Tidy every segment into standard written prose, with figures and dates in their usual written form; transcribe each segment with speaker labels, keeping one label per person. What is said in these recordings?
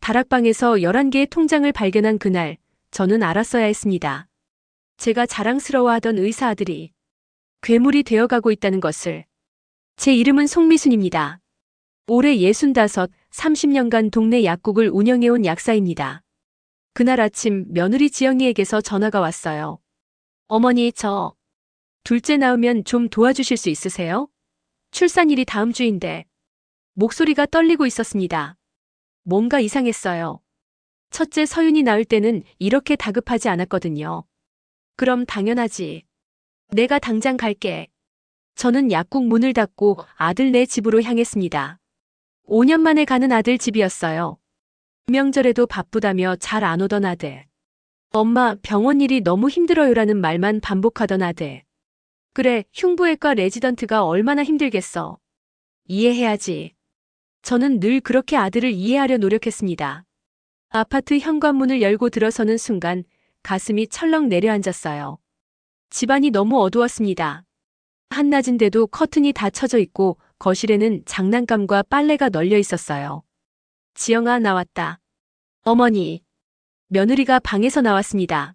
Speaker 1: 다락방에서 11개의 통장을 발견한 그날, 저는 알았어야 했습니다. 제가 자랑스러워하던 의사 아들이 괴물이 되어가고 있다는 것을. 제 이름은 송미순입니다. 올해 65, 30년간 동네 약국을 운영해온 약사입니다. 그날 아침 며느리 지영이에게서 전화가 왔어요. 어머니, 저 둘째 낳으면 좀 도와주실 수 있으세요? 출산일이 다음 주인데. 목소리가 떨리고 있었습니다. 뭔가 이상했어요. 첫째 서윤이 낳을 때는 이렇게 다급하지 않았거든요. 그럼 당연하지. 내가 당장 갈게. 저는 약국 문을 닫고 아들네 집으로 향했습니다. 5년 만에 가는 아들 집이었어요. 명절에도 바쁘다며 잘 안 오던 아들. 엄마, 병원 일이 너무 힘들어요라는 말만 반복하던 아들. 그래, 흉부외과 레지던트가 얼마나 힘들겠어. 이해해야지. 저는 늘 그렇게 아들을 이해하려 노력했습니다. 아파트 현관문을 열고 들어서는 순간 가슴이 철렁 내려앉았어요. 집안이 너무 어두웠습니다. 한낮인데도 커튼이 다 쳐져 있고 거실에는 장난감과 빨래가 널려 있었어요. 지영아, 나왔다. 어머니. 며느리가 방에서 나왔습니다.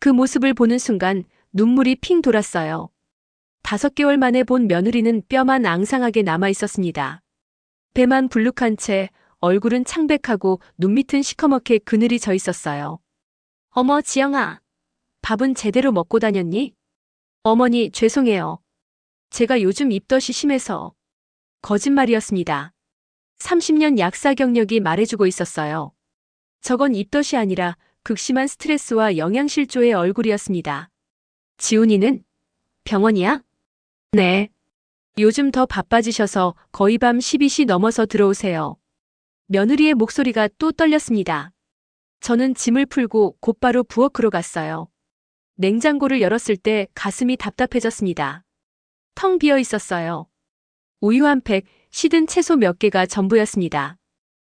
Speaker 1: 그 모습을 보는 순간 눈물이 핑 돌았어요. 5개월 만에 본 며느리는 뼈만 앙상하게 남아 있었습니다. 배만 불룩한 채 얼굴은 창백하고 눈밑은 시커멓게 그늘이 져 있었어요. 어머, 지영아. 밥은 제대로 먹고 다녔니? 어머니, 죄송해요. 제가 요즘 입덧이 심해서. 거짓말이었습니다. 30년 약사 경력이 말해주고 있었어요. 저건 입덧이 아니라 극심한 스트레스와 영양실조의 얼굴이었습니다. 지훈이는? 병원이야? 네. 요즘 더 바빠지셔서 거의 밤 12시 넘어서 들어오세요. 며느리의 목소리가 또 떨렸습니다. 저는 짐을 풀고 곧바로 부엌으로 갔어요. 냉장고를 열었을 때 가슴이 답답해졌습니다. 텅 비어 있었어요. 우유 한 팩, 시든 채소 몇 개가 전부였습니다.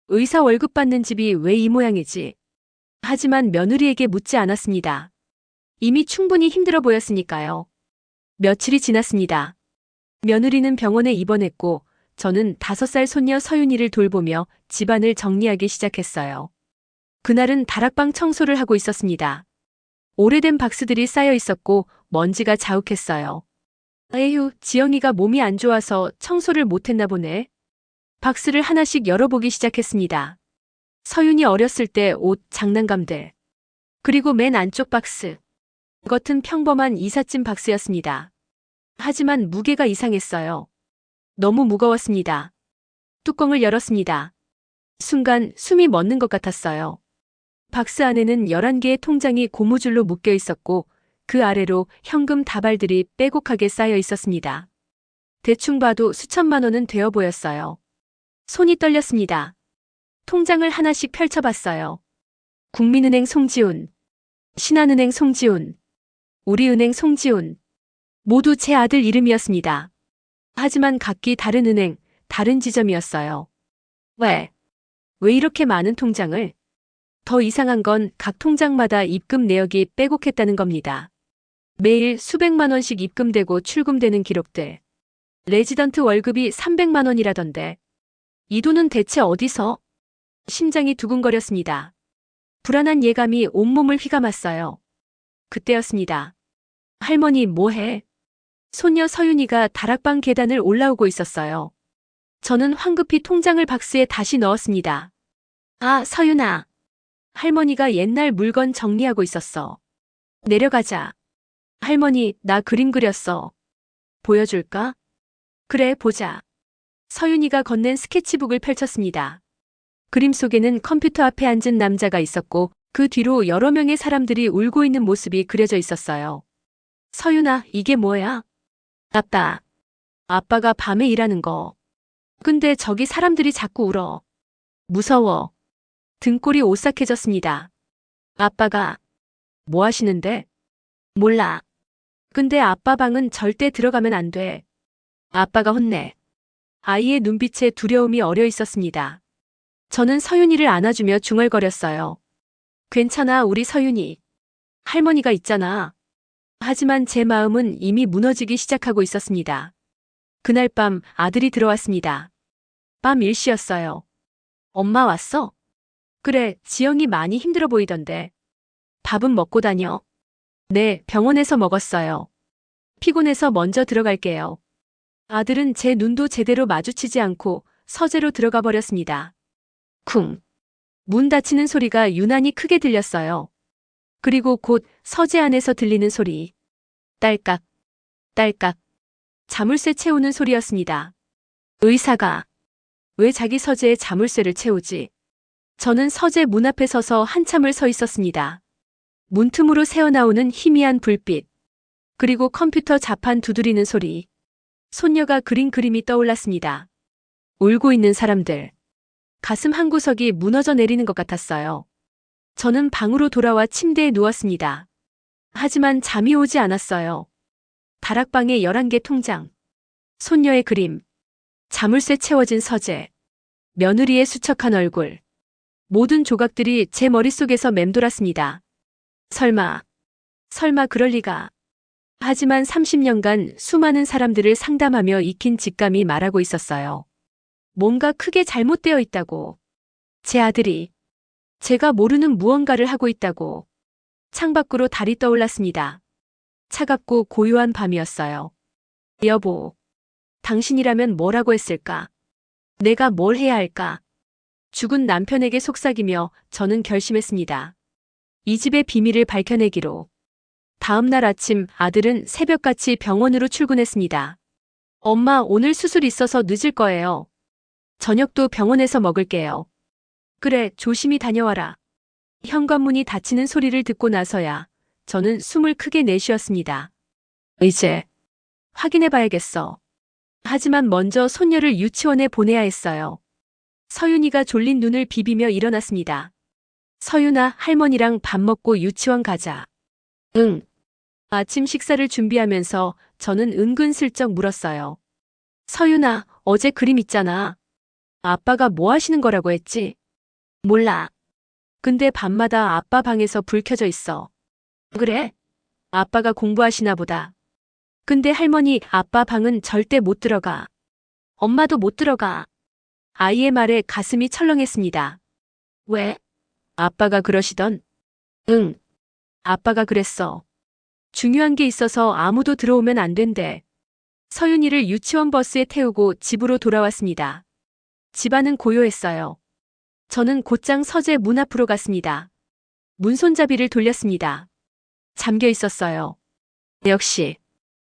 Speaker 1: 의사 월급 받는 집이 왜 이 모양이지? 하지만 며느리에게 묻지 않았습니다. 이미 충분히 힘들어 보였으니까요. 며칠이 지났습니다. 며느리는 병원에 입원했고 저는 5살 손녀 서윤이를 돌보며 집안을 정리하기 시작했어요. 그날은 다락방 청소를 하고 있었습니다. 오래된 박스들이 쌓여 있었고 먼지가 자욱했어요. 에휴, 지영이가 몸이 안 좋아서 청소를 못했나 보네. 박스를 하나씩 열어보기 시작했습니다. 서윤이 어렸을 때 옷, 장난감들. 그리고 맨 안쪽 박스. 겉은 평범한 이삿짐 박스였습니다. 하지만 무게가 이상했어요. 너무 무거웠습니다. 뚜껑을 열었습니다. 순간 숨이 멎는 것 같았어요. 박스 안에는 11개의 통장이 고무줄로 묶여 있었고 그 아래로 현금 다발들이 빼곡하게 쌓여 있었습니다. 대충 봐도 수천만 원은 되어 보였어요. 손이 떨렸습니다. 통장을 하나씩 펼쳐봤어요. 국민은행 송지훈, 신한은행 송지훈, 우리은행 송지훈. 모두 제 아들 이름이었습니다. 하지만 각기 다른 은행, 다른 지점이었어요. 왜 이렇게 많은 통장을? 더 이상한 건 각 통장마다 입금 내역이 빼곡했다는 겁니다. 매일 수백만 원씩 입금되고 출금되는 기록들. 레지던트 월급이 300만 원이라던데. 이 돈은 대체 어디서? 심장이 두근거렸습니다. 불안한 예감이 온몸을 휘감았어요. 그때였습니다. 할머니, 뭐해? 손녀 서윤이가 다락방 계단을 올라오고 있었어요. 저는 황급히 통장을 박스에 다시 넣었습니다. 아, 서윤아. 할머니가 옛날 물건 정리하고 있었어. 내려가자. 할머니, 나 그림 그렸어. 보여줄까? 그래, 보자. 서윤이가 건넨 스케치북을 펼쳤습니다. 그림 속에는 컴퓨터 앞에 앉은 남자가 있었고 그 뒤로 여러 명의 사람들이 울고 있는 모습이 그려져 있었어요. 서윤아, 이게 뭐야? 아빠가 밤에 일하는 거. 근데 저기 사람들이 자꾸 울어. 무서워. 등골이 오싹해졌습니다. 아빠가 뭐 하시는데? 몰라. 근데 아빠 방은 절대 들어가면 안 돼. 아빠가 혼내. 아이의 눈빛에 두려움이 어려 있었습니다. 저는 서윤이를 안아주며 중얼거렸어요. 괜찮아, 우리 서윤이. 할머니가 있잖아. 하지만 제 마음은 이미 무너지기 시작하고 있었습니다. 그날 밤 아들이 들어왔습니다. 밤 1시였어요. 엄마 왔어? 그래, 지영이 많이 힘들어 보이던데. 밥은 먹고 다녀. 네, 병원에서 먹었어요. 피곤해서 먼저 들어갈게요. 아들은 제 눈도 제대로 마주치지 않고 서재로 들어가 버렸습니다. 쿵. 문 닫히는 소리가 유난히 크게 들렸어요. 그리고 곧 서재 안에서 들리는 소리. 딸깍, 딸깍. 자물쇠 채우는 소리였습니다. 의사가 왜 자기 서재에 자물쇠를 채우지? 저는 서재 문 앞에 서서 한참을 서 있었습니다. 문틈으로 새어나오는 희미한 불빛. 그리고 컴퓨터 자판 두드리는 소리. 손녀가 그린 그림이 떠올랐습니다. 울고 있는 사람들. 가슴 한구석이 무너져 내리는 것 같았어요. 저는 방으로 돌아와 침대에 누웠습니다. 하지만 잠이 오지 않았어요. 다락방의 11개 통장. 손녀의 그림. 자물쇠 채워진 서재. 며느리의 수척한 얼굴. 모든 조각들이 제 머릿속에서 맴돌았습니다. 설마 그럴 리가. 하지만 30년간 수많은 사람들을 상담하며 익힌 직감이 말하고 있었어요. 뭔가 크게 잘못되어 있다고. 제 아들이 제가 모르는 무언가를 하고 있다고. 창밖으로 달이 떠올랐습니다. 차갑고 고요한 밤이었어요. 여보, 당신이라면 뭐라고 했을까? 내가 뭘 해야 할까? 죽은 남편에게 속삭이며 저는 결심했습니다. 이 집의 비밀을 밝혀내기로. 다음 날 아침 아들은 새벽같이 병원으로 출근했습니다. 엄마, 오늘 수술 있어서 늦을 거예요. 저녁도 병원에서 먹을게요. 그래, 조심히 다녀와라. 현관문이 닫히는 소리를 듣고 나서야 저는 숨을 크게 내쉬었습니다. 이제 확인해봐야겠어. 하지만 먼저 손녀를 유치원에 보내야 했어요. 서윤이가 졸린 눈을 비비며 일어났습니다. 서윤아, 할머니랑 밥 먹고 유치원 가자. 응. 아침 식사를 준비하면서 저는 은근슬쩍 물었어요. 서윤아, 어제 그림 있잖아. 아빠가 뭐 하시는 거라고 했지? 몰라. 근데 밤마다 아빠 방에서 불 켜져 있어. 그래? 아빠가 공부하시나 보다. 근데 할머니, 아빠 방은 절대 못 들어가. 엄마도 못 들어가. 아이의 말에 가슴이 철렁했습니다. 왜? 아빠가 그러시던? 응. 아빠가 그랬어. 중요한 게 있어서 아무도 들어오면 안 된대. 서윤이를 유치원 버스에 태우고 집으로 돌아왔습니다. 집안은 고요했어요. 저는 곧장 서재 문 앞으로 갔습니다. 문손잡이를 돌렸습니다. 잠겨 있었어요. 역시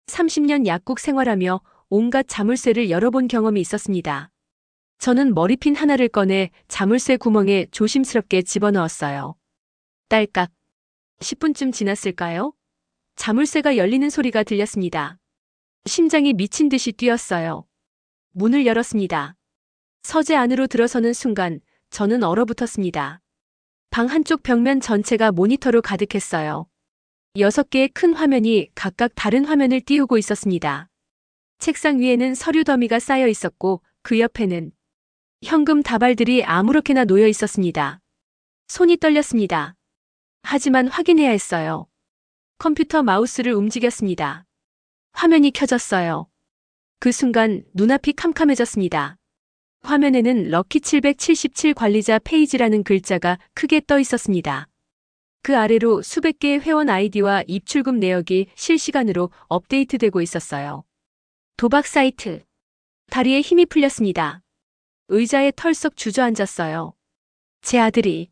Speaker 1: 30년 약국 생활하며 온갖 자물쇠를 열어본 경험이 있었습니다. 저는 머리핀 하나를 꺼내 자물쇠 구멍에 조심스럽게 집어넣었어요. 딸깍. 10분쯤 지났을까요? 자물쇠가 열리는 소리가 들렸습니다. 심장이 미친 듯이 뛰었어요. 문을 열었습니다. 서재 안으로 들어서는 순간 저는 얼어붙었습니다. 방 한쪽 벽면 전체가 모니터로 가득했어요. 6개의 큰 화면이 각각 다른 화면을 띄우고 있었습니다. 책상 위에는 서류 더미가 쌓여 있었고 그 옆에는 현금 다발들이 아무렇게나 놓여 있었습니다. 손이 떨렸습니다. 하지만 확인해야 했어요. 컴퓨터 마우스를 움직였습니다. 화면이 켜졌어요. 그 순간 눈앞이 캄캄해졌습니다. 화면에는 럭키 777 관리자 페이지라는 글자가 크게 떠 있었습니다. 그 아래로 수백 개의 회원 아이디와 입출금 내역이 실시간으로 업데이트되고 있었어요. 도박 사이트. 다리에 힘이 풀렸습니다. 의자에 털썩 주저앉았어요. 제 아들이,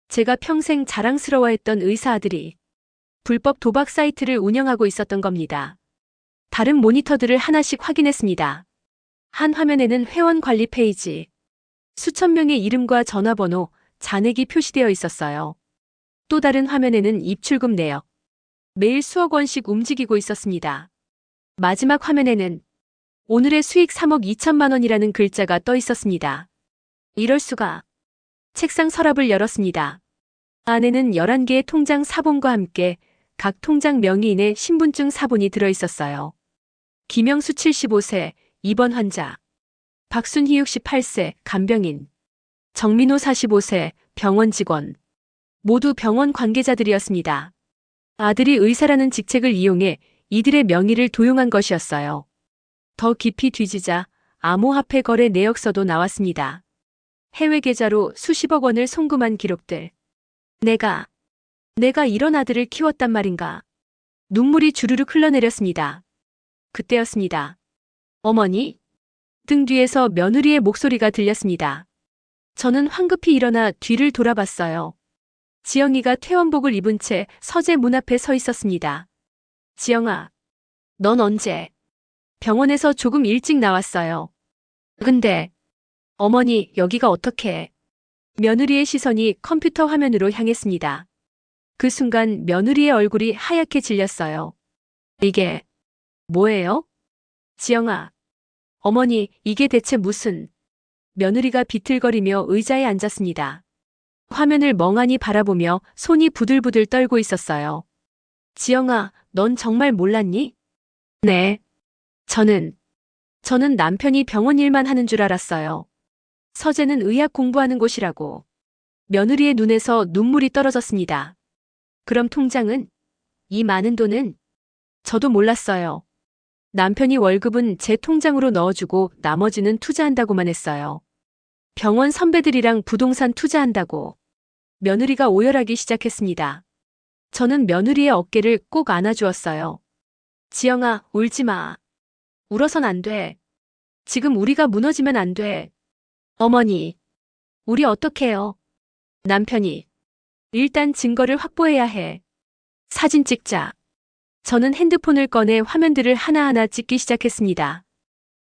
Speaker 1: 제가 평생 자랑스러워했던 의사 아들이 불법 도박 사이트를 운영하고 있었던 겁니다. 다른 모니터들을 하나씩 확인했습니다. 한 화면에는 회원 관리 페이지, 수천 명의 이름과 전화번호, 잔액이 표시되어 있었어요. 또 다른 화면에는 입출금 내역, 매일 수억 원씩 움직이고 있었습니다. 마지막 화면에는 오늘의 수익 3억 2천만 원이라는 글자가 떠 있었습니다. 이럴 수가. 책상 서랍을 열었습니다. 안에는 11개의 통장 사본과 함께 각 통장 명의인의 신분증 사본이 들어 있었어요. 김영수 75세, 입원 환자. 박순희 68세, 간병인. 정민호 45세, 병원 직원. 모두 병원 관계자들이었습니다. 아들이 의사라는 직책을 이용해 이들의 명의를 도용한 것이었어요. 더 깊이 뒤지자 암호화폐 거래 내역서도 나왔습니다. 해외 계좌로 수십억 원을 송금한 기록들. 내가 이런 아들을 키웠단 말인가. 눈물이 주르륵 흘러내렸습니다. 그때였습니다. 어머니? 등 뒤에서 며느리의 목소리가 들렸습니다. 저는 황급히 일어나 뒤를 돌아봤어요. 지영이가 퇴원복을 입은 채 서재 문 앞에 서 있었습니다. 지영아, 넌 언제? 병원에서 조금 일찍 나왔어요. 근데, 어머니, 여기가 어떻게? 며느리의 시선이 컴퓨터 화면으로 향했습니다. 그 순간 며느리의 얼굴이 하얗게 질렸어요. 이게, 뭐예요? 지영아, 어머니, 이게 대체 무슨? 며느리가 비틀거리며 의자에 앉았습니다. 화면을 멍하니 바라보며 손이 부들부들 떨고 있었어요. 지영아, 넌 정말 몰랐니? 네. 저는 남편이 병원 일만 하는 줄 알았어요. 서재는 의학 공부하는 곳이라고. 며느리의 눈에서 눈물이 떨어졌습니다. 그럼 통장은? 이 많은 돈은? 저도 몰랐어요. 남편이 월급은 제 통장으로 넣어주고 나머지는 투자한다고만 했어요. 병원 선배들이랑 부동산 투자한다고. 며느리가 오열하기 시작했습니다. 저는 며느리의 어깨를 꼭 안아주었어요. 지영아, 울지 마. 울어선 안 돼. 지금 우리가 무너지면 안 돼. 어머니, 우리 어떡해요? 남편이. 일단 증거를 확보해야 해. 사진 찍자. 저는 핸드폰을 꺼내 화면들을 하나하나 찍기 시작했습니다.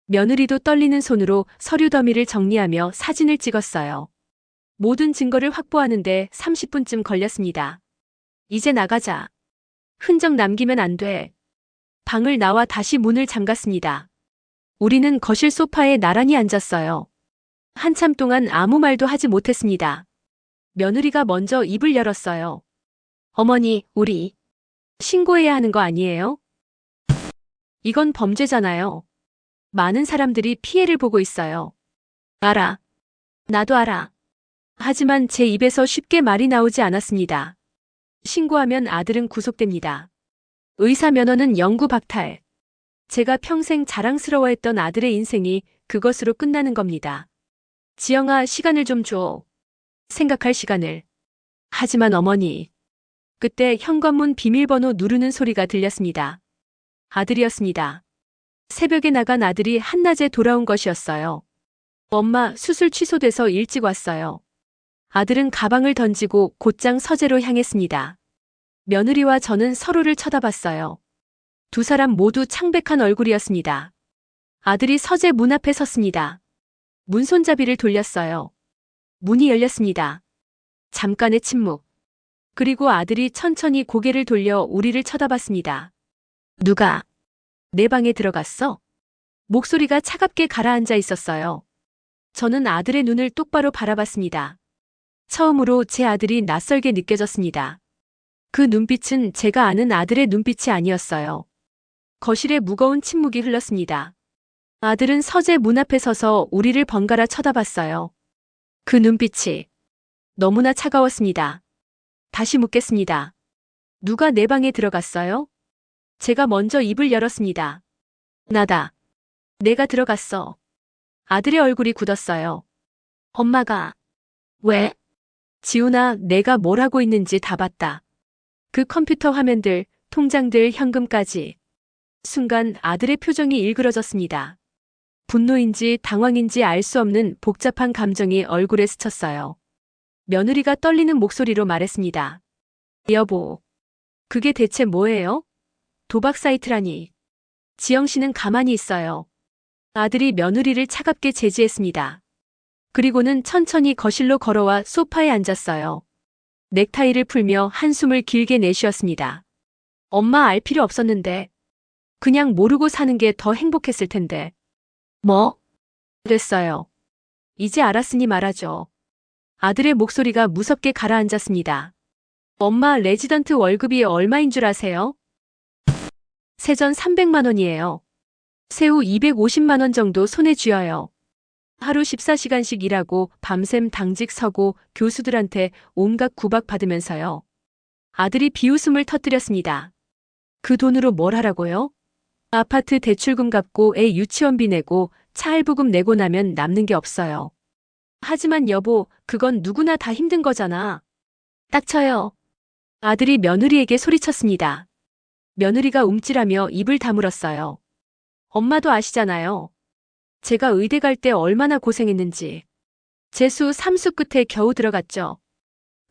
Speaker 1: 며느리도 떨리는 손으로 서류 더미를 정리하며 사진을 찍었어요. 모든 증거를 확보하는데 30분쯤 걸렸습니다. 이제 나가자. 흔적 남기면 안 돼. 방을 나와 다시 문을 잠갔습니다. 우리는 거실 소파에 나란히 앉았어요. 한참 동안 아무 말도 하지 못했습니다. 며느리가 먼저 입을 열었어요. 어머니, 우리 신고해야 하는 거 아니에요? 이건 범죄잖아요. 많은 사람들이 피해를 보고 있어요. 알아. 나도 알아. 하지만 제 입에서 쉽게 말이 나오지 않았습니다. 신고하면 아들은 구속됩니다. 의사 면허는 영구 박탈. 제가 평생 자랑스러워했던 아들의 인생이 그것으로 끝나는 겁니다. 지영아, 시간을 좀 줘. 생각할 시간을. 하지만 어머니. 그때 현관문 비밀번호 누르는 소리가 들렸습니다. 아들이었습니다. 새벽에 나간 아들이 한낮에 돌아온 것이었어요. 엄마, 수술 취소돼서 일찍 왔어요. 아들은 가방을 던지고 곧장 서재로 향했습니다. 며느리와 저는 서로를 쳐다봤어요. 두 사람 모두 창백한 얼굴이었습니다. 아들이 서재 문 앞에 섰습니다. 문 손잡이를 돌렸어요. 문이 열렸습니다. 잠깐의 침묵. 그리고 아들이 천천히 고개를 돌려 우리를 쳐다봤습니다. 누가 내 방에 들어갔어? 목소리가 차갑게 가라앉아 있었어요. 저는 아들의 눈을 똑바로 바라봤습니다. 처음으로 제 아들이 낯설게 느껴졌습니다. 그 눈빛은 제가 아는 아들의 눈빛이 아니었어요. 거실에 무거운 침묵이 흘렀습니다. 아들은 서재 문 앞에 서서 우리를 번갈아 쳐다봤어요. 그 눈빛이 너무나 차가웠습니다. 다시 묻겠습니다. 누가 내 방에 들어갔어요? 제가 먼저 입을 열었습니다. 나다. 내가 들어갔어. 아들의 얼굴이 굳었어요. 엄마가. 왜? 지훈아, 내가 뭘 하고 있는지 다 봤다. 그 컴퓨터 화면들, 통장들, 현금까지. 순간 아들의 표정이 일그러졌습니다. 분노인지 당황인지 알 수 없는 복잡한 감정이 얼굴에 스쳤어요. 며느리가 떨리는 목소리로 말했습니다. 여보, 그게 대체 뭐예요? 도박 사이트라니. 지영 씨는 가만히 있어요. 아들이 며느리를 차갑게 제지했습니다. 그리고는 천천히 거실로 걸어와 소파에 앉았어요. 넥타이를 풀며 한숨을 길게 내쉬었습니다. 엄마, 알 필요 없었는데. 그냥 모르고 사는 게 더 행복했을 텐데. 뭐? 됐어요. 이제 알았으니 말하죠. 아들의 목소리가 무섭게 가라앉았습니다. 엄마, 레지던트 월급이 얼마인 줄 아세요? 세전 300만 원이에요. 세후 250만 원 정도 손에 쥐어요. 하루 14시간씩 일하고 밤샘 당직 서고 교수들한테 온갖 구박 받으면서요. 아들이 비웃음을 터뜨렸습니다. 그 돈으로 뭘 하라고요? 아파트 대출금 갚고 애 유치원비 내고 차 할부금 내고 나면 남는 게 없어요. 하지만 여보, 그건 누구나 다 힘든 거잖아. 딱 쳐요. 아들이 며느리에게 소리쳤습니다. 며느리가 움찔하며 입을 다물었어요. 엄마도 아시잖아요. 제가 의대 갈 때 얼마나 고생했는지. 재수 3수 끝에 겨우 들어갔죠.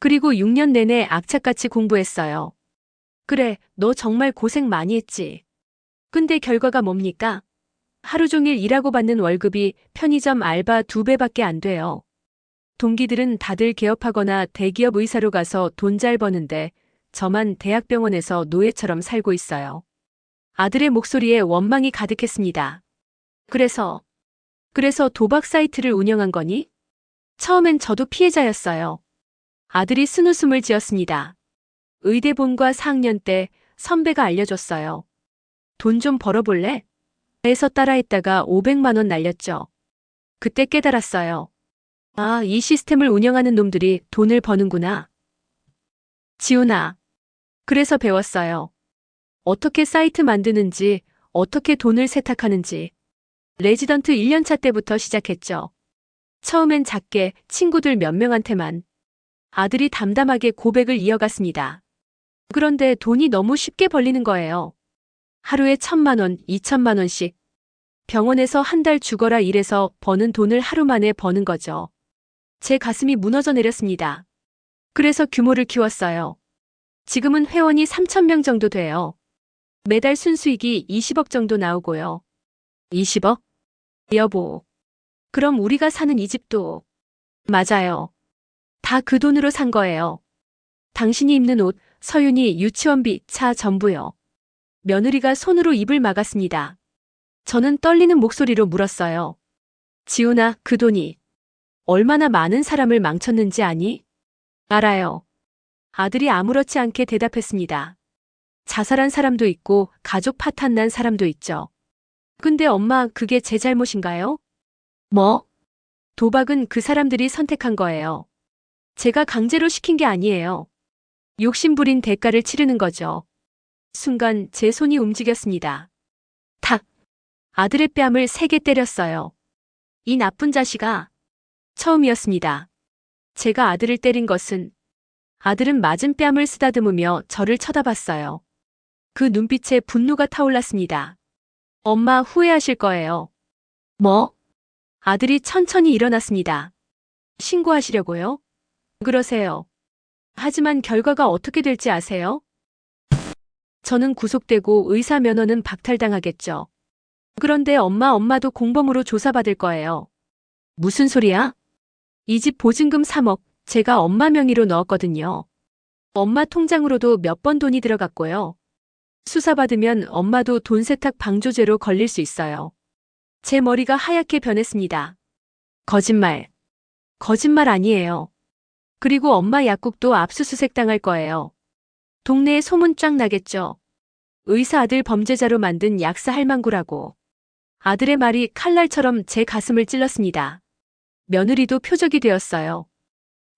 Speaker 1: 그리고 6년 내내 악착같이 공부했어요. 그래, 너 정말 고생 많이 했지. 근데 결과가 뭡니까? 하루 종일 일하고 받는 월급이 편의점 알바 2배밖에 안 돼요. 동기들은 다들 개업하거나 대기업 의사로 가서 돈 잘 버는데 저만 대학병원에서 노예처럼 살고 있어요. 아들의 목소리에 원망이 가득했습니다. 그래서 도박 사이트를 운영한 거니? 처음엔 저도 피해자였어요. 아들이 쓴웃음을 지었습니다. 의대본과 4학년 때 선배가 알려줬어요. 돈 좀 벌어볼래? 해서 따라했다가 500만 원 날렸죠. 그때 깨달았어요. 아, 이 시스템을 운영하는 놈들이 돈을 버는구나. 지훈아. 그래서 배웠어요. 어떻게 사이트 만드는지, 어떻게 돈을 세탁하는지. 레지던트 1년차 때부터 시작했죠. 처음엔 작게 친구들 몇 명한테만. 아들이 담담하게 고백을 이어갔습니다. 그런데 돈이 너무 쉽게 벌리는 거예요. 하루에 1,000만 원, 2,000만 원씩. 병원에서 한 달 죽어라 일해서 버는 돈을 하루 만에 버는 거죠. 제 가슴이 무너져 내렸습니다. 그래서 규모를 키웠어요. 지금은 회원이 3,000명 정도 돼요. 매달 순수익이 20억 정도 나오고요. 20억? 여보. 그럼 우리가 사는 이 집도. 맞아요. 다 그 돈으로 산 거예요. 당신이 입는 옷, 서윤이 유치원비, 차 전부요. 며느리가 손으로 입을 막았습니다. 저는 떨리는 목소리로 물었어요. 지훈아, 그 돈이 얼마나 많은 사람을 망쳤는지 아니? 알아요. 아들이 아무렇지 않게 대답했습니다. 자살한 사람도 있고 가족 파탄 난 사람도 있죠. 근데 엄마, 그게 제 잘못인가요? 뭐? 도박은 그 사람들이 선택한 거예요. 제가 강제로 시킨 게 아니에요. 욕심부린 대가를 치르는 거죠. 순간 제 손이 움직였습니다. 탁! 아들의 뺨을 3개 때렸어요. 이 나쁜 자식아. 처음이었습니다. 제가 아들을 때린 것은. 아들은 맞은 뺨을 쓰다듬으며 저를 쳐다봤어요. 그 눈빛에 분노가 타올랐습니다. 엄마, 후회하실 거예요. 뭐? 아들이 천천히 일어났습니다. 신고하시려고요? 그러세요. 하지만 결과가 어떻게 될지 아세요? 저는 구속되고 의사 면허는 박탈당하겠죠. 그런데 엄마도 공범으로 조사받을 거예요. 무슨 소리야? 이 집 보증금 3억, 제가 엄마 명의로 넣었거든요. 엄마 통장으로도 몇 번 돈이 들어갔고요. 수사받으면 엄마도 돈 세탁 방조죄로 걸릴 수 있어요. 제 머리가 하얗게 변했습니다. 거짓말. 거짓말 아니에요. 그리고 엄마 약국도 압수수색 당할 거예요. 동네에 소문 쫙 나겠죠. 의사 아들 범죄자로 만든 약사 할망구라고. 아들의 말이 칼날처럼 제 가슴을 찔렀습니다. 며느리도 표적이 되었어요.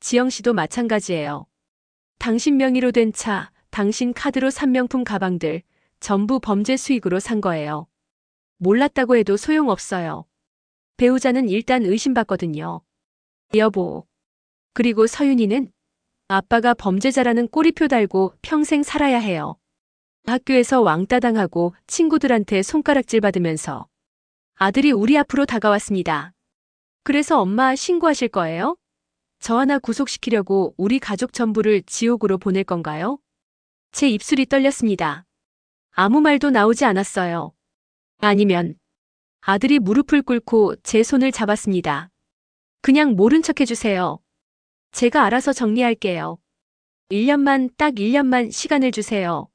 Speaker 1: 지영 씨도 마찬가지예요. 당신 명의로 된 차, 당신 카드로 산 명품 가방들, 전부 범죄 수익으로 산 거예요. 몰랐다고 해도 소용없어요. 배우자는 일단 의심받거든요. 여보. 그리고 서윤이는? 아빠가 범죄자라는 꼬리표 달고 평생 살아야 해요. 학교에서 왕따 당하고 친구들한테 손가락질 받으면서. 아들이 우리 앞으로 다가왔습니다. 그래서 엄마 신고하실 거예요? 저 하나 구속시키려고 우리 가족 전부를 지옥으로 보낼 건가요? 제 입술이 떨렸습니다. 아무 말도 나오지 않았어요. 아니면 아들이 무릎을 꿇고 제 손을 잡았습니다. 그냥 모른 척 해주세요. 제가 알아서 정리할게요. 1년만, 딱 1년만 시간을 주세요.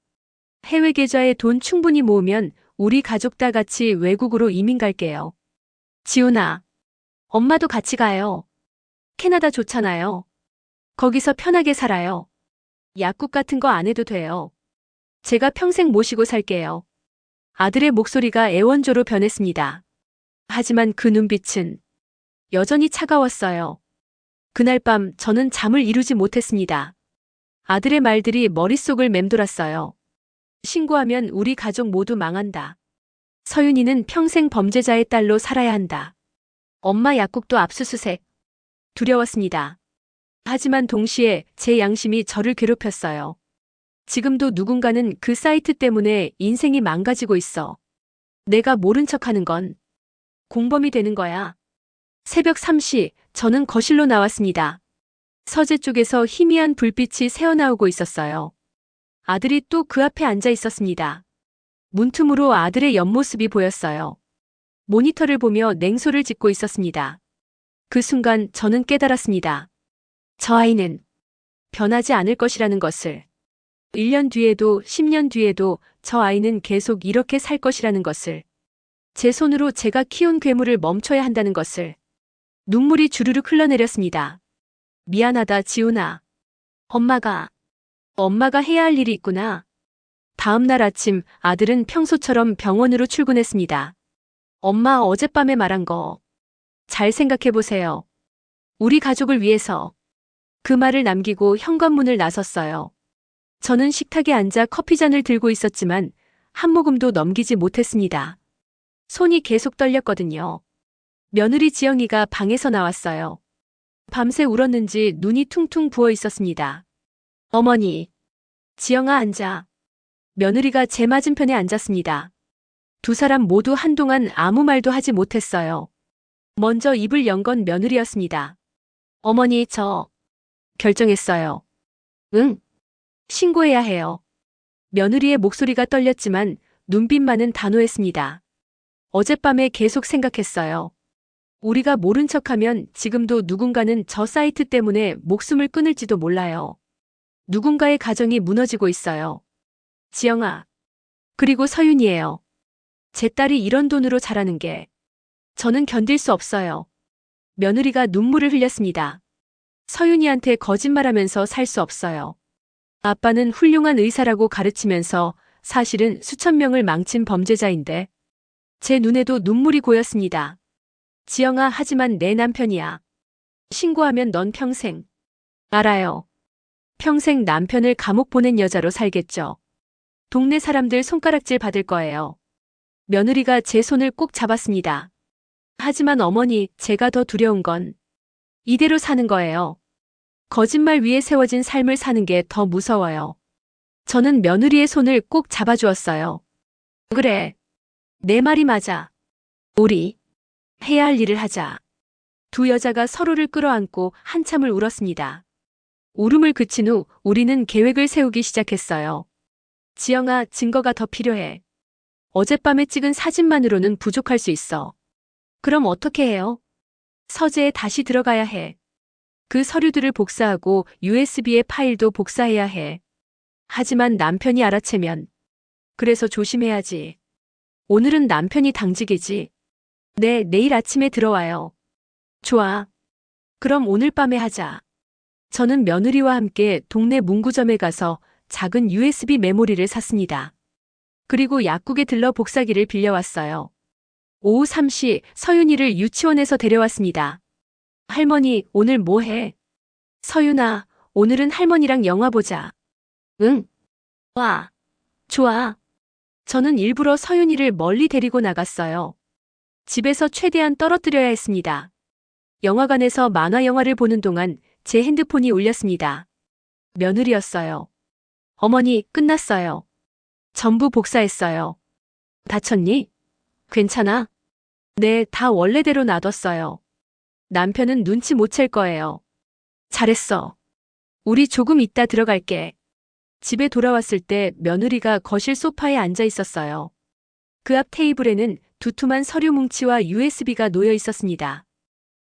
Speaker 1: 해외 계좌에 돈 충분히 모으면 우리 가족 다 같이 외국으로 이민 갈게요. 지훈아, 엄마도 같이 가요. 캐나다 좋잖아요. 거기서 편하게 살아요. 약국 같은 거 안 해도 돼요. 제가 평생 모시고 살게요. 아들의 목소리가 애원조로 변했습니다. 하지만 그 눈빛은 여전히 차가웠어요. 그날 밤 저는 잠을 이루지 못했습니다. 아들의 말들이 머릿속을 맴돌았어요. 신고하면 우리 가족 모두 망한다. 서윤이는 평생 범죄자의 딸로 살아야 한다. 엄마 약국도 압수수색. 두려웠습니다. 하지만 동시에 제 양심이 저를 괴롭혔어요. 지금도 누군가는 그 사이트 때문에 인생이 망가지고 있어. 내가 모른 척하는 건 공범이 되는 거야. 새벽 3시, 저는 거실로 나왔습니다. 서재 쪽에서 희미한 불빛이 새어나오고 있었어요. 아들이 또 그 앞에 앉아 있었습니다. 문틈으로 아들의 옆모습이 보였어요. 모니터를 보며 냉소를 짓고 있었습니다. 그 순간 저는 깨달았습니다. 저 아이는 변하지 않을 것이라는 것을. 1년 뒤에도 10년 뒤에도 저 아이는 계속 이렇게 살 것이라는 것을. 제 손으로 제가 키운 괴물을 멈춰야 한다는 것을. 눈물이 주르륵 흘러내렸습니다. 미안하다, 지훈아. 엄마가 해야 할 일이 있구나. 다음 날 아침 아들은 평소처럼 병원으로 출근했습니다. 엄마, 어젯밤에 말한 거 잘 생각해 보세요. 우리 가족을 위해서. 그 말을 남기고 현관문을 나섰어요. 저는 식탁에 앉아 커피잔을 들고 있었지만 한 모금도 넘기지 못했습니다. 손이 계속 떨렸거든요. 며느리 지영이가 방에서 나왔어요. 밤새 울었는지 눈이 퉁퉁 부어 있었습니다. 어머니. 지영아, 앉아. 며느리가 제 맞은편에 앉았습니다. 두 사람 모두 한동안 아무 말도 하지 못했어요. 먼저 입을 연 건 며느리였습니다. 어머니, 저 결정했어요. 응? 신고해야 해요. 며느리의 목소리가 떨렸지만 눈빛만은 단호했습니다. 어젯밤에 계속 생각했어요. 우리가 모른 척하면 지금도 누군가는 저 사이트 때문에 목숨을 끊을지도 몰라요. 누군가의 가정이 무너지고 있어요. 지영아. 그리고 서윤이에요. 제 딸이 이런 돈으로 자라는 게 저는 견딜 수 없어요. 며느리가 눈물을 흘렸습니다. 서윤이한테 거짓말하면서 살 수 없어요. 아빠는 훌륭한 의사라고 가르치면서 사실은 수천 명을 망친 범죄자인데 제 눈에도 눈물이 고였습니다. 지영아, 하지만 내 남편이야. 신고하면 넌 평생. 알아요. 평생 남편을 감옥 보낸 여자로 살겠죠. 동네 사람들 손가락질 받을 거예요. 며느리가 제 손을 꼭 잡았습니다. 하지만 어머니, 제가 더 두려운 건 이대로 사는 거예요. 거짓말 위에 세워진 삶을 사는 게 더 무서워요. 저는 며느리의 손을 꼭 잡아주었어요. 그래. 내 말이 맞아. 우리 해야 할 일을 하자. 두 여자가 서로를 끌어안고 한참을 울었습니다. 울음을 그친 후 우리는 계획을 세우기 시작했어요. 지영아, 증거가 더 필요해. 어젯밤에 찍은 사진만으로는 부족할 수 있어. 그럼 어떻게 해요? 서재에 다시 들어가야 해. 그 서류들을 복사하고 USB의 파일도 복사해야 해. 하지만 남편이 알아채면. 그래서 조심해야지. 오늘은 남편이 당직이지. 네, 내일 아침에 들어와요. 좋아. 그럼 오늘 밤에 하자. 저는 며느리와 함께 동네 문구점에 가서 작은 USB 메모리를 샀습니다. 그리고 약국에 들러 복사기를 빌려왔어요. 오후 3시 서윤이를 유치원에서 데려왔습니다. 할머니, 오늘 뭐 해? 서윤아, 오늘은 할머니랑 영화 보자. 응. 와. 좋아. 저는 일부러 서윤이를 멀리 데리고 나갔어요. 집에서 최대한 떨어뜨려야 했습니다. 영화관에서 만화 영화를 보는 동안 제 핸드폰이 울렸습니다. 며느리였어요. 어머니, 끝났어요. 전부 복사했어요. 다쳤니? 괜찮아? 네, 다 원래대로 놔뒀어요. 남편은 눈치 못 챌 거예요. 잘했어. 우리 조금 이따 들어갈게. 집에 돌아왔을 때 며느리가 거실 소파에 앉아 있었어요. 그 앞 테이블에는 두툼한 서류 뭉치와 USB가 놓여 있었습니다.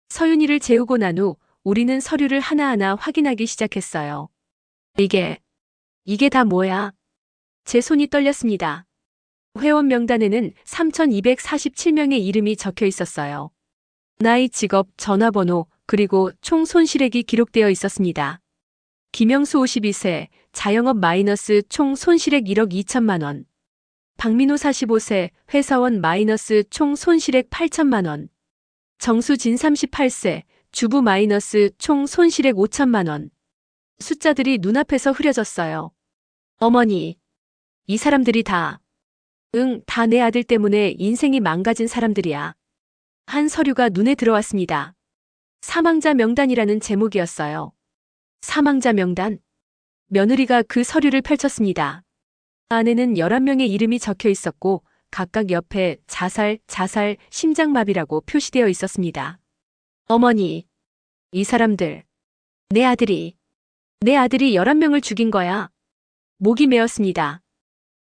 Speaker 1: 서윤이를 재우고 난 후 우리는 서류를 하나하나 확인하기 시작했어요. 이게 다 뭐야? 제 손이 떨렸습니다. 회원 명단에는 3,247명의 이름이 적혀 있었어요. 나이, 직업, 전화번호, 그리고 총 손실액이 기록되어 있었습니다. 김영수 52세, 자영업 마이너스 총 손실액 1억 2천만 원. 박민호 45세, 회사원 마이너스 총 손실액 8천만 원. 정수진 38세, 주부 마이너스 총 손실액 5천만 원. 숫자들이 눈앞에서 흐려졌어요. 어머니, 이 사람들이 다 내 아들 때문에 인생이 망가진 사람들이야. 한 서류가 눈에 들어왔습니다. 사망자 명단이라는 제목이었어요. 사망자 명단? 며느리가 그 서류를 펼쳤습니다. 안에는 11명의 이름이 적혀 있었고 각각 옆에 자살, 심장마비라고 표시되어 있었습니다. 어머니, 이 사람들, 내 아들이 11명을 죽인 거야. 목이 메었습니다.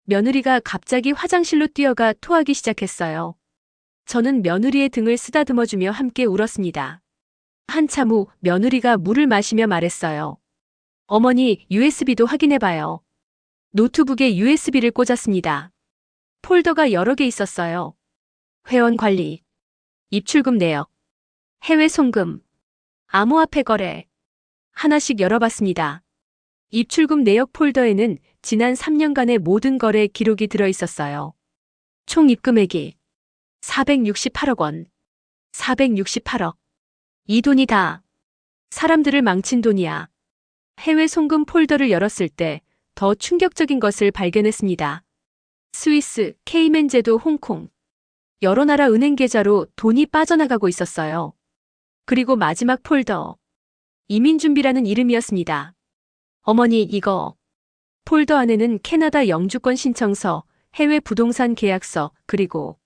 Speaker 1: 며느리가 갑자기 화장실로 뛰어가 토하기 시작했어요. 저는 며느리의 등을 쓰다듬어주며 함께 울었습니다. 한참 후 며느리가 물을 마시며 말했어요. 어머니, USB도 확인해봐요. 노트북에 USB를 꽂았습니다. 폴더가 여러 개 있었어요. 회원 관리, 입출금 내역, 해외 송금, 암호화폐 거래. 하나씩 열어봤습니다. 입출금 내역 폴더에는 지난 3년간의 모든 거래 기록이 들어 있었어요. 총 입금액이 468억 원. 468억. 이 돈이 다 사람들을 망친 돈이야. 해외 송금 폴더를 열었을 때 더 충격적인 것을 발견했습니다. 스위스, 케이맨 제도, 홍콩. 여러 나라 은행 계좌로 돈이 빠져나가고 있었어요. 그리고 마지막 폴더. 이민준비라는 이름이었습니다. 어머니, 이거. 폴더 안에는 캐나다 영주권 신청서, 해외 부동산 계약서, 그리고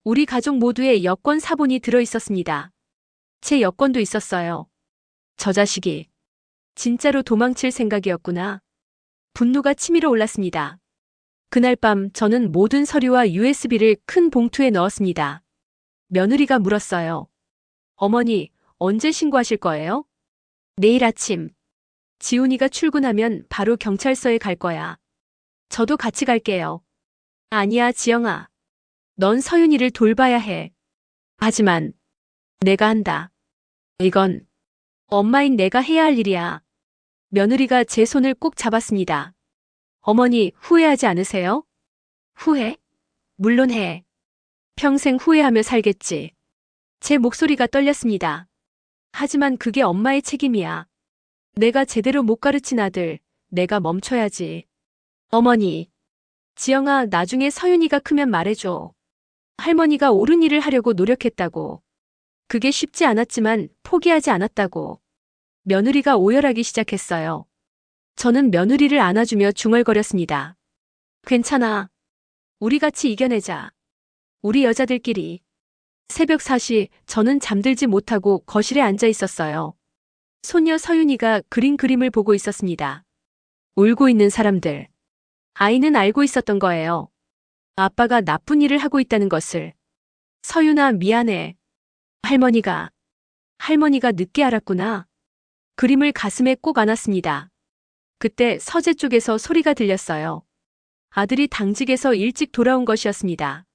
Speaker 1: 우리 가족 모두의 여권 사본이 들어 있었습니다. 제 여권도 있었어요. 저 자식이 진짜로 도망칠 생각이었구나. 분노가 치밀어 올랐습니다. 그날 밤 저는 모든 서류와 USB를 큰 봉투에 넣었습니다. 며느리가 물었어요. 어머니, 언제 신고하실 거예요? 내일 아침. 지훈이가 출근하면 바로 경찰서에 갈 거야. 저도 같이 갈게요. 아니야, 지영아. 넌 서윤이를 돌봐야 해. 하지만 내가 한다. 이건 엄마인 내가 해야 할 일이야. 며느리가 제 손을 꼭 잡았습니다. 어머니, 후회하지 않으세요? 후회? 물론 해. 평생 후회하며 살겠지. 제 목소리가 떨렸습니다. 하지만 그게 엄마의 책임이야. 내가 제대로 못 가르친 아들, 내가 멈춰야지. 어머니, 지영아, 나중에 서윤이가 크면 말해줘. 할머니가 옳은 일을 하려고 노력했다고. 그게 쉽지 않았지만 포기하지 않았다고. 며느리가 오열하기 시작했어요. 저는 며느리를 안아주며 중얼거렸습니다. 괜찮아. 우리 같이 이겨내자. 우리 여자들끼리. 새벽 4시 저는 잠들지 못하고 거실에 앉아 있었어요. 손녀 서윤이가 그린 그림을 보고 있었습니다. 울고 있는 사람들. 아이는 알고 있었던 거예요. 아빠가 나쁜 일을 하고 있다는 것을. 서윤아, 미안해. 할머니가 늦게 알았구나. 그림을 가슴에 꼭 안았습니다. 그때 서재 쪽에서 소리가 들렸어요. 아들이 당직에서 일찍 돌아온 것이었습니다.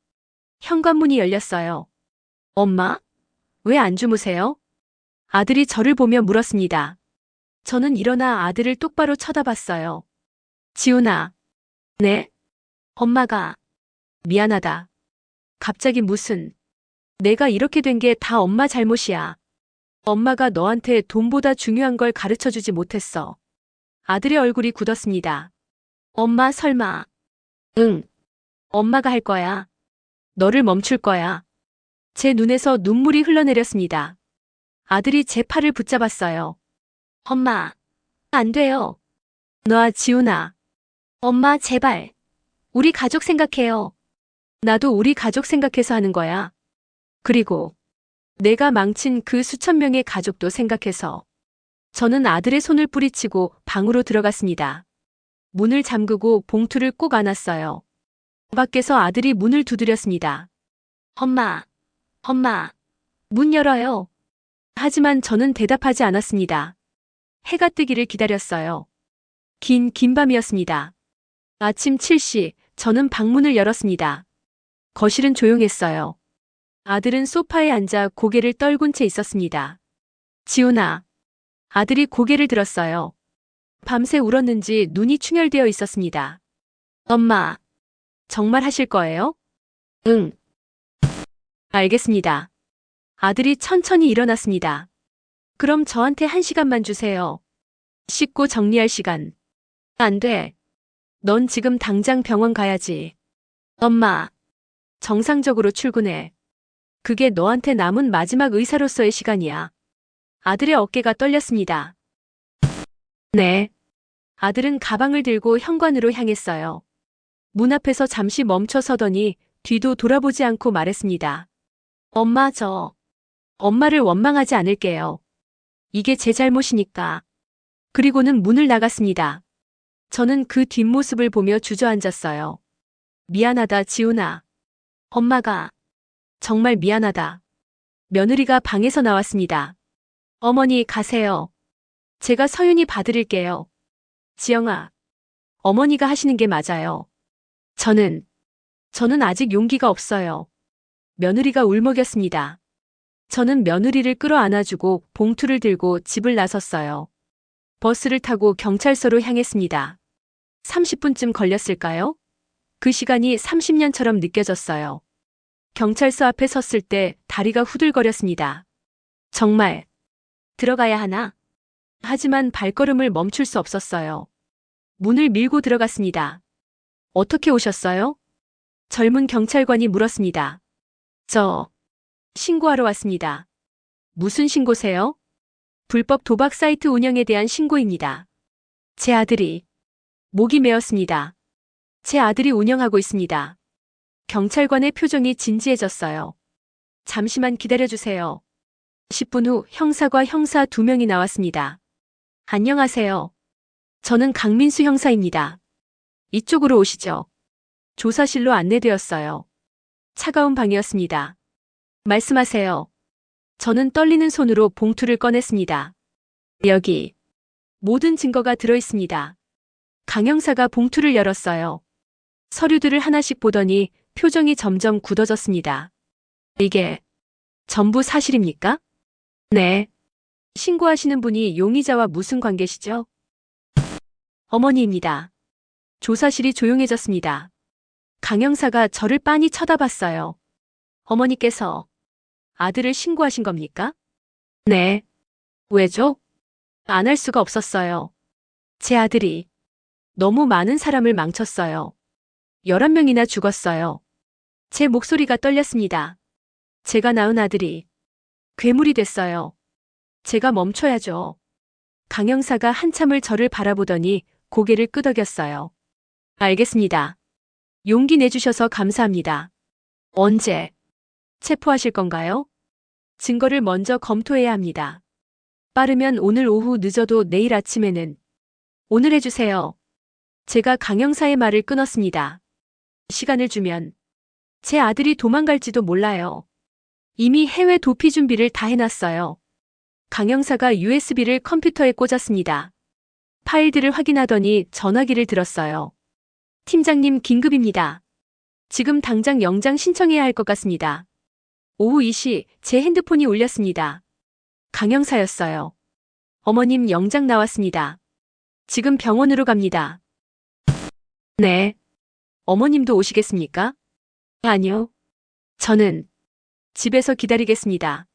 Speaker 1: 현관문이 열렸어요. 엄마? 왜 안 주무세요? 아들이 저를 보며 물었습니다. 저는 일어나 아들을 똑바로 쳐다봤어요. 지훈아. 네? 엄마가. 미안하다. 갑자기 무슨. 내가 이렇게 된 게 다 엄마 잘못이야. 엄마가 너한테 돈보다 중요한 걸 가르쳐주지 못했어. 아들의 얼굴이 굳었습니다. 엄마 설마. 응. 엄마가 할 거야. 너를 멈출 거야. 제 눈에서 눈물이 흘러내렸습니다. 아들이 제 팔을 붙잡았어요. 엄마. 안 돼요. 놔, 지훈아. 엄마, 제발. 우리 가족 생각해요. 나도 우리 가족 생각해서 하는 거야. 그리고 내가 망친 그 수천 명의 가족도 생각해서. 저는 아들의 손을 뿌리치고 방으로 들어갔습니다. 문을 잠그고 봉투를 꼭 안았어요. 밖에서 아들이 문을 두드렸습니다. 엄마, 문 열어요. 하지만 저는 대답하지 않았습니다. 해가 뜨기를 기다렸어요. 긴 밤이었습니다. 아침 7시, 저는 방문을 열었습니다. 거실은 조용했어요. 아들은 소파에 앉아 고개를 떨군 채 있었습니다. 지훈아. 아들이 고개를 들었어요. 밤새 울었는지 눈이 충혈되어 있었습니다. 엄마. 정말 하실 거예요? 응. 알겠습니다. 아들이 천천히 일어났습니다. 그럼 저한테 1시간만 주세요. 씻고 정리할 시간. 안 돼. 넌 지금 당장 병원 가야지. 엄마. 정상적으로 출근해. 그게 너한테 남은 마지막 의사로서의 시간이야. 아들의 어깨가 떨렸습니다. 네. 아들은 가방을 들고 현관으로 향했어요. 문 앞에서 잠시 멈춰 서더니 뒤도 돌아보지 않고 말했습니다. 엄마, 엄마를 원망하지 않을게요. 이게 제 잘못이니까. 그리고는 문을 나갔습니다. 저는 그 뒷모습을 보며 주저앉았어요. 미안하다, 지훈아. 엄마가 정말 미안하다. 며느리가 방에서 나왔습니다. 어머니 가세요. 제가 서윤이 봐드릴게요. 지영아, 어머니가 하시는 게 맞아요. 저는 아직 용기가 없어요. 며느리가 울먹였습니다. 저는 며느리를 끌어안아주고 봉투를 들고 집을 나섰어요. 버스를 타고 경찰서로 향했습니다. 30분쯤 걸렸을까요? 그 시간이 30년처럼 느껴졌어요. 경찰서 앞에 섰을 때 다리가 후들거렸습니다. 정말 들어가야 하나? 하지만 발걸음을 멈출 수 없었어요. 문을 밀고 들어갔습니다. 어떻게 오셨어요? 젊은 경찰관이 물었습니다. 저 신고하러 왔습니다. 무슨 신고세요? 불법 도박 사이트 운영에 대한 신고입니다. 제 아들이 목이 메었습니다. 제 아들이 운영하고 있습니다. 경찰관의 표정이 진지해졌어요. 잠시만 기다려주세요. 10분 후 형사과 형사 2명이 나왔습니다. 안녕하세요. 저는 강민수 형사입니다. 이쪽으로 오시죠. 조사실로 안내되었어요. 차가운 방이었습니다. 말씀하세요. 저는 떨리는 손으로 봉투를 꺼냈습니다. 여기 모든 증거가 들어있습니다. 강 형사가 봉투를 열었어요. 서류들을 하나씩 보더니 표정이 점점 굳어졌습니다. 이게 전부 사실입니까? 네. 신고하시는 분이 용의자와 무슨 관계시죠? 어머니입니다. 조사실이 조용해졌습니다. 강 형사가 저를 빤히 쳐다봤어요. 어머니께서 아들을 신고하신 겁니까? 네. 왜죠? 안 할 수가 없었어요. 제 아들이 너무 많은 사람을 망쳤어요. 11명이나 죽었어요. 제 목소리가 떨렸습니다. 제가 낳은 아들이 괴물이 됐어요. 제가 멈춰야죠. 강 형사가 한참을 저를 바라보더니 고개를 끄덕였어요. 알겠습니다. 용기 내주셔서 감사합니다. 언제 체포하실 건가요? 증거를 먼저 검토해야 합니다. 빠르면 오늘 오후, 늦어도 내일 아침에는. 오늘 해주세요. 제가 강 형사의 말을 끊었습니다. 시간을 주면 제 아들이 도망갈지도 몰라요. 이미 해외 도피 준비를 다 해놨어요. 강 형사가 USB를 컴퓨터에 꽂았습니다. 파일들을 확인하더니 전화기를 들었어요. 팀장님, 긴급입니다. 지금 당장 영장 신청해야 할 것 같습니다. 오후 2시 제 핸드폰이 울렸습니다. 강 형사였어요. 어머님, 영장 나왔습니다. 지금 병원으로 갑니다. 네. 어머님도 오시겠습니까? 아니요. 저는 집에서 기다리겠습니다.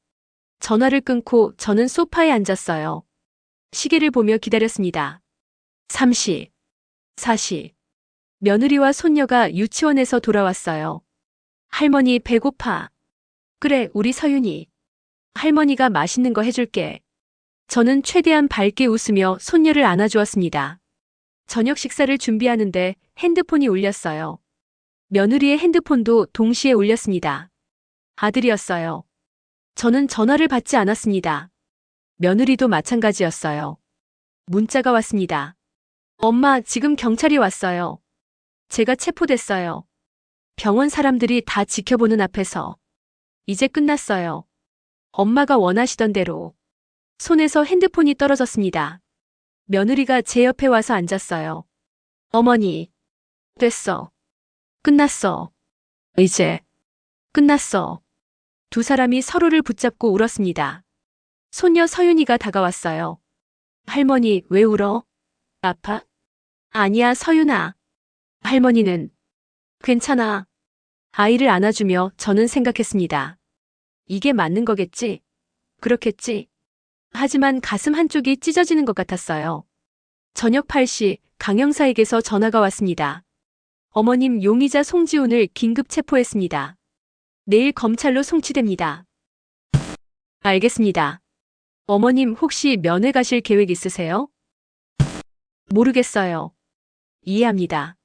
Speaker 1: 전화를 끊고 저는 소파에 앉았어요. 시계를 보며 기다렸습니다. 3시, 4시. 며느리와 손녀가 유치원에서 돌아왔어요. 할머니, 배고파. 그래, 우리 서윤이. 할머니가 맛있는 거 해줄게. 저는 최대한 밝게 웃으며 손녀를 안아주었습니다. 저녁 식사를 준비하는데 핸드폰이 울렸어요. 며느리의 핸드폰도 동시에 울렸습니다. 아들이었어요. 저는 전화를 받지 않았습니다. 며느리도 마찬가지였어요. 문자가 왔습니다. 엄마, 지금 경찰이 왔어요. 제가 체포됐어요. 병원 사람들이 다 지켜보는 앞에서. 이제 끝났어요. 엄마가 원하시던 대로. 손에서 핸드폰이 떨어졌습니다. 며느리가 제 옆에 와서 앉았어요. 어머니, 됐어. 끝났어. 이제 끝났어. 두 사람이 서로를 붙잡고 울었습니다. 손녀 서윤이가 다가왔어요. 할머니, 왜 울어? 아파? 아니야, 서윤아. 할머니는 괜찮아. 아이를 안아주며 저는 생각했습니다. 이게 맞는 거겠지? 그렇겠지? 하지만 가슴 한쪽이 찢어지는 것 같았어요. 저녁 8시 강 형사에게서 전화가 왔습니다. 어머님, 용의자 송지훈을 긴급 체포했습니다. 내일 검찰로 송치됩니다. 알겠습니다. 어머님 혹시 면회 가실 계획 있으세요? 모르겠어요. 이해합니다.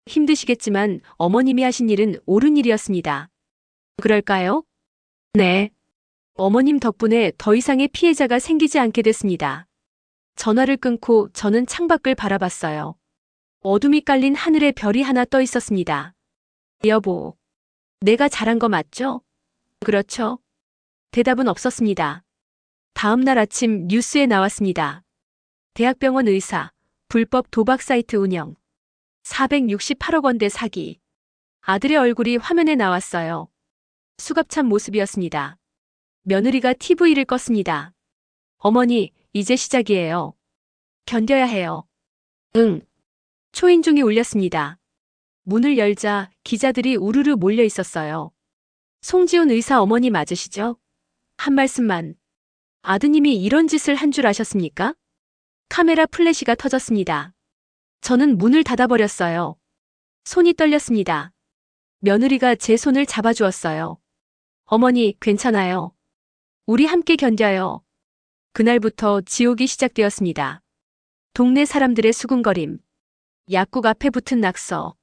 Speaker 1: 힘드시겠지만 어머님이 하신 일은 옳은 일이었습니다. 그럴까요? 네. 어머님 덕분에 더 이상의 피해자가 생기지 않게 됐습니다. 전화를 끊고 저는 창밖을 바라봤어요. 어둠이 깔린 하늘에 별이 하나 떠 있었습니다. 여보, 내가 잘한 거 맞죠? 그렇죠? 대답은 없었습니다. 다음 날 아침 뉴스에 나왔습니다. 대학병원 의사, 불법 도박 사이트 운영, 468억 원대 사기. 아들의 얼굴이 화면에 나왔어요. 수갑찬 모습이었습니다. 며느리가 TV를 껐습니다. 어머니, 이제 시작이에요. 견뎌야 해요. 응. 초인종이 울렸습니다. 문을 열자 기자들이 우르르 몰려 있었어요. 송지훈 의사 어머니 맞으시죠? 한 말씀만. 아드님이 이런 짓을 한 줄 아셨습니까? 카메라 플래시가 터졌습니다. 저는 문을 닫아버렸어요. 손이 떨렸습니다. 며느리가 제 손을 잡아주었어요. 어머니, 괜찮아요. 우리 함께 견뎌요. 그날부터 지옥이 시작되었습니다. 동네 사람들의 수군거림, 약국 앞에 붙은 낙서,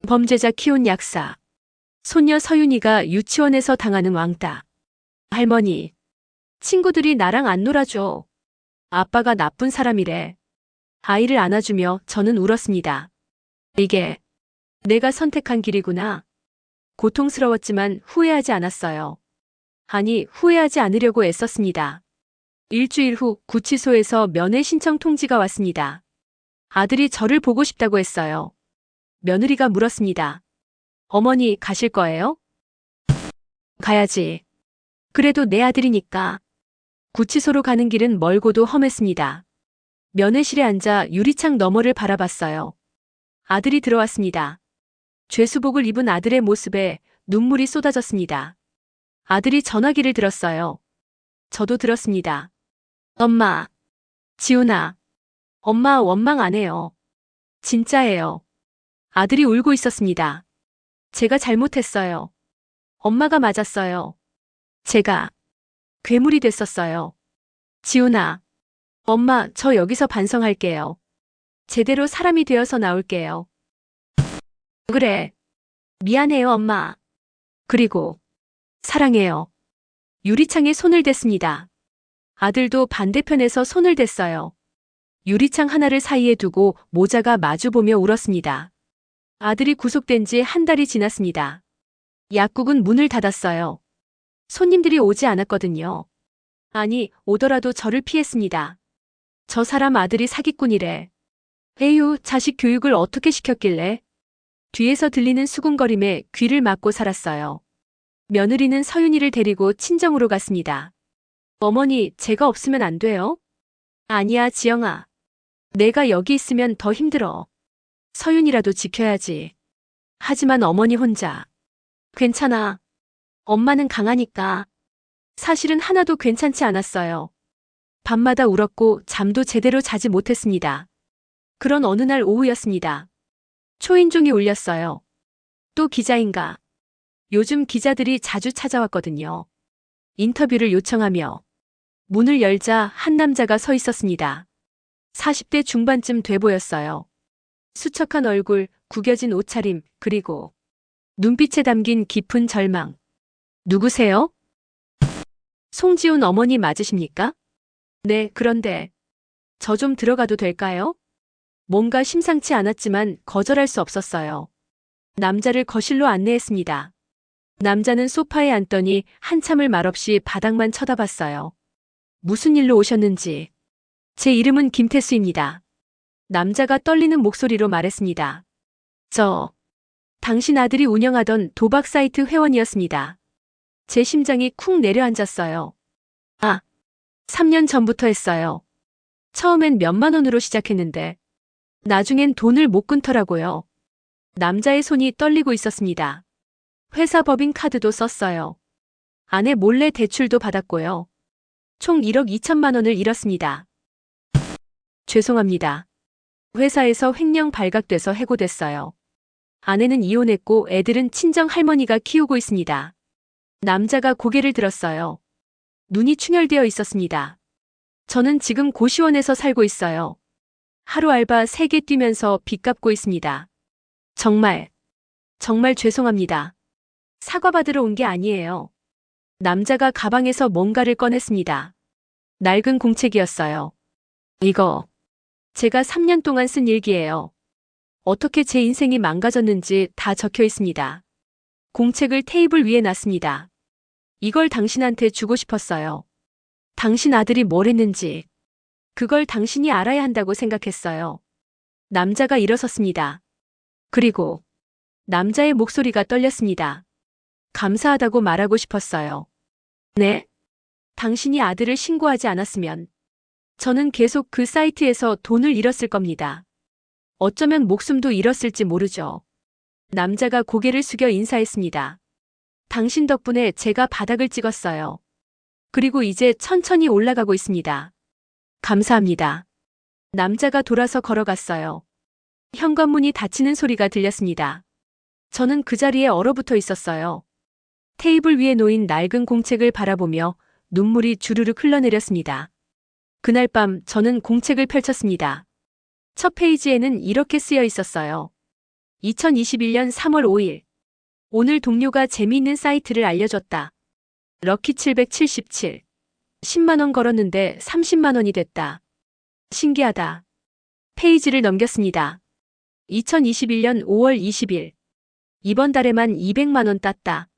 Speaker 1: 범죄자 키운 약사, 손녀 서윤이가 유치원에서 당하는 왕따. 할머니, 친구들이 나랑 안 놀아줘. 아빠가 나쁜 사람이래. 아이를 안아주며 저는 울었습니다. 이게 내가 선택한 길이구나. 고통스러웠지만 후회하지 않았어요. 아니, 후회하지 않으려고 애썼습니다. 일주일 후 구치소에서 면회 신청 통지가 왔습니다. 아들이 저를 보고 싶다고 했어요. 며느리가 물었습니다. 어머니, 가실 거예요? 가야지. 그래도 내 아들이니까. 구치소로 가는 길은 멀고도 험했습니다. 면회실에 앉아 유리창 너머를 바라봤어요. 아들이 들어왔습니다. 죄수복을 입은 아들의 모습에 눈물이 쏟아졌습니다. 아들이 전화기를 들었어요. 저도 들었습니다. 엄마, 지훈아, 엄마 원망 안 해요. 진짜예요. 아들이 울고 있었습니다. 제가 잘못했어요. 엄마가 맞았어요. 제가 괴물이 됐었어요. 지훈아, 엄마, 저 여기서 반성할게요. 제대로 사람이 되어서 나올게요. 그래. 미안해요, 엄마. 그리고 사랑해요. 유리창에 손을 댔습니다. 아들도 반대편에서 손을 댔어요. 유리창 하나를 사이에 두고 모자가 마주보며 울었습니다. 아들이 구속된 지 한 달이 지났습니다. 약국은 문을 닫았어요. 손님들이 오지 않았거든요. 아니, 오더라도 저를 피했습니다. 저 사람 아들이 사기꾼이래. 에휴, 자식 교육을 어떻게 시켰길래? 뒤에서 들리는 수군거림에 귀를 막고 살았어요. 며느리는 서윤이를 데리고 친정으로 갔습니다. 어머니, 제가 없으면 안 돼요? 아니야, 지영아. 내가 여기 있으면 더 힘들어. 서윤이라도 지켜야지. 하지만 어머니 혼자. 괜찮아. 엄마는 강하니까. 사실은 하나도 괜찮지 않았어요. 밤마다 울었고 잠도 제대로 자지 못했습니다. 그런 어느 날 오후였습니다. 초인종이 울렸어요. 또 기자인가? 요즘 기자들이 자주 찾아왔거든요. 인터뷰를 요청하며. 문을 열자 한 남자가 서 있었습니다. 40대 중반쯤 돼 보였어요. 수척한 얼굴, 구겨진 옷차림, 그리고 눈빛에 담긴 깊은 절망. 누구세요? 송지훈 어머니 맞으십니까? 네, 그런데 저 좀 들어가도 될까요? 뭔가 심상치 않았지만 거절할 수 없었어요. 남자를 거실로 안내했습니다. 남자는 소파에 앉더니 한참을 말없이 바닥만 쳐다봤어요. 무슨 일로 오셨는지. 제 이름은 김태수입니다. 남자가 떨리는 목소리로 말했습니다. 당신 아들이 운영하던 도박 사이트 회원이었습니다. 제 심장이 쿵 내려앉았어요. 3년 전부터 했어요. 처음엔 몇만 원으로 시작했는데 나중엔 돈을 못 끊더라고요. 남자의 손이 떨리고 있었습니다. 회사 법인 카드도 썼어요. 아내 몰래 대출도 받았고요. 총 1억 2천만 원을 잃었습니다. 죄송합니다. 회사에서 횡령 발각돼서 해고됐어요. 아내는 이혼했고 애들은 친정 할머니가 키우고 있습니다. 남자가 고개를 들었어요. 눈이 충혈되어 있었습니다. 저는 지금 고시원에서 살고 있어요. 하루 알바 3개 뛰면서 빚 갚고 있습니다. 정말, 정말 죄송합니다. 사과받으러 온 게 아니에요. 남자가 가방에서 뭔가를 꺼냈습니다. 낡은 공책이었어요. 이거, 제가 3년 동안 쓴 일기예요. 어떻게 제 인생이 망가졌는지 다 적혀 있습니다. 공책을 테이블 위에 놨습니다. 이걸 당신한테 주고 싶었어요. 당신 아들이 뭘 했는지, 그걸 당신이 알아야 한다고 생각했어요. 남자가 일어섰습니다. 그리고 남자의 목소리가 떨렸습니다. 감사하다고 말하고 싶었어요. 네? 당신이 아들을 신고하지 않았으면 저는 계속 그 사이트에서 돈을 잃었을 겁니다. 어쩌면 목숨도 잃었을지 모르죠. 남자가 고개를 숙여 인사했습니다. 당신 덕분에 제가 바닥을 찍었어요. 그리고 이제 천천히 올라가고 있습니다. 감사합니다. 남자가 돌아서 걸어갔어요. 현관문이 닫히는 소리가 들렸습니다. 저는 그 자리에 얼어붙어 있었어요. 테이블 위에 놓인 낡은 공책을 바라보며 눈물이 주르륵 흘러내렸습니다. 그날 밤 저는 공책을 펼쳤습니다. 첫 페이지에는 이렇게 쓰여 있었어요. 2021년 3월 5일. 오늘 동료가 재미있는 사이트를 알려줬다. 럭키 777. 10만 원 걸었는데 30만 원이 됐다. 신기하다. 페이지를 넘겼습니다. 2021년 5월 20일. 이번 달에만 200만 원 땄다.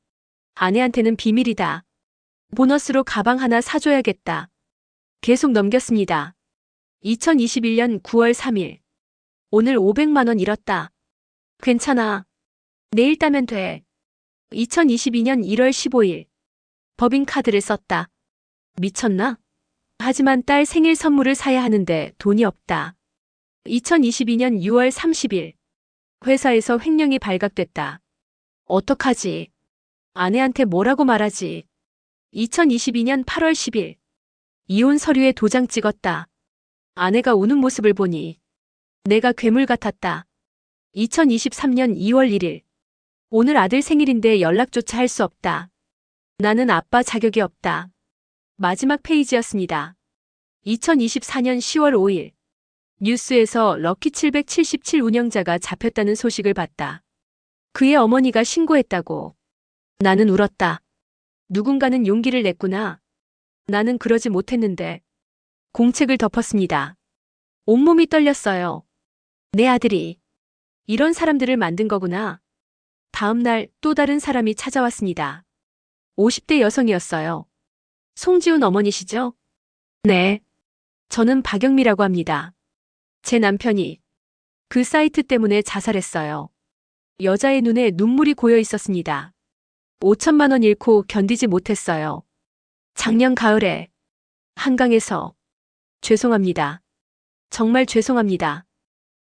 Speaker 1: 아내한테는 비밀이다. 보너스로 가방 하나 사줘야겠다. 계속 넘겼습니다. 2021년 9월 3일. 오늘 500만 원 잃었다. 괜찮아. 내일 따면 돼. 2022년 1월 15일. 법인카드를 썼다. 미쳤나? 하지만 딸 생일 선물을 사야 하는데 돈이 없다. 2022년 6월 30일. 회사에서 횡령이 발각됐다. 어떡하지? 아내한테 뭐라고 말하지? 2022년 8월 10일. 이혼 서류에 도장 찍었다. 아내가 우는 모습을 보니 내가 괴물 같았다. 2023년 2월 1일. 오늘 아들 생일인데 연락조차 할 수 없다. 나는 아빠 자격이 없다. 마지막 페이지였습니다. 2024년 10월 5일. 뉴스에서 럭키 777 운영자가 잡혔다는 소식을 봤다. 그의 어머니가 신고했다고. 나는 울었다. 누군가는 용기를 냈구나. 나는 그러지 못했는데. 공책을 덮었습니다. 온몸이 떨렸어요. 내 아들이 이런 사람들을 만든 거구나. 다음 날 또 다른 사람이 찾아왔습니다. 50대 여성이었어요. 송지훈 어머니시죠? 네. 저는 박영미라고 합니다. 제 남편이 그 사이트 때문에 자살했어요. 여자의 눈에 눈물이 고여 있었습니다. 5천만 원 잃고 견디지 못했어요. 작년 가을에 한강에서 죄송합니다. 정말 죄송합니다.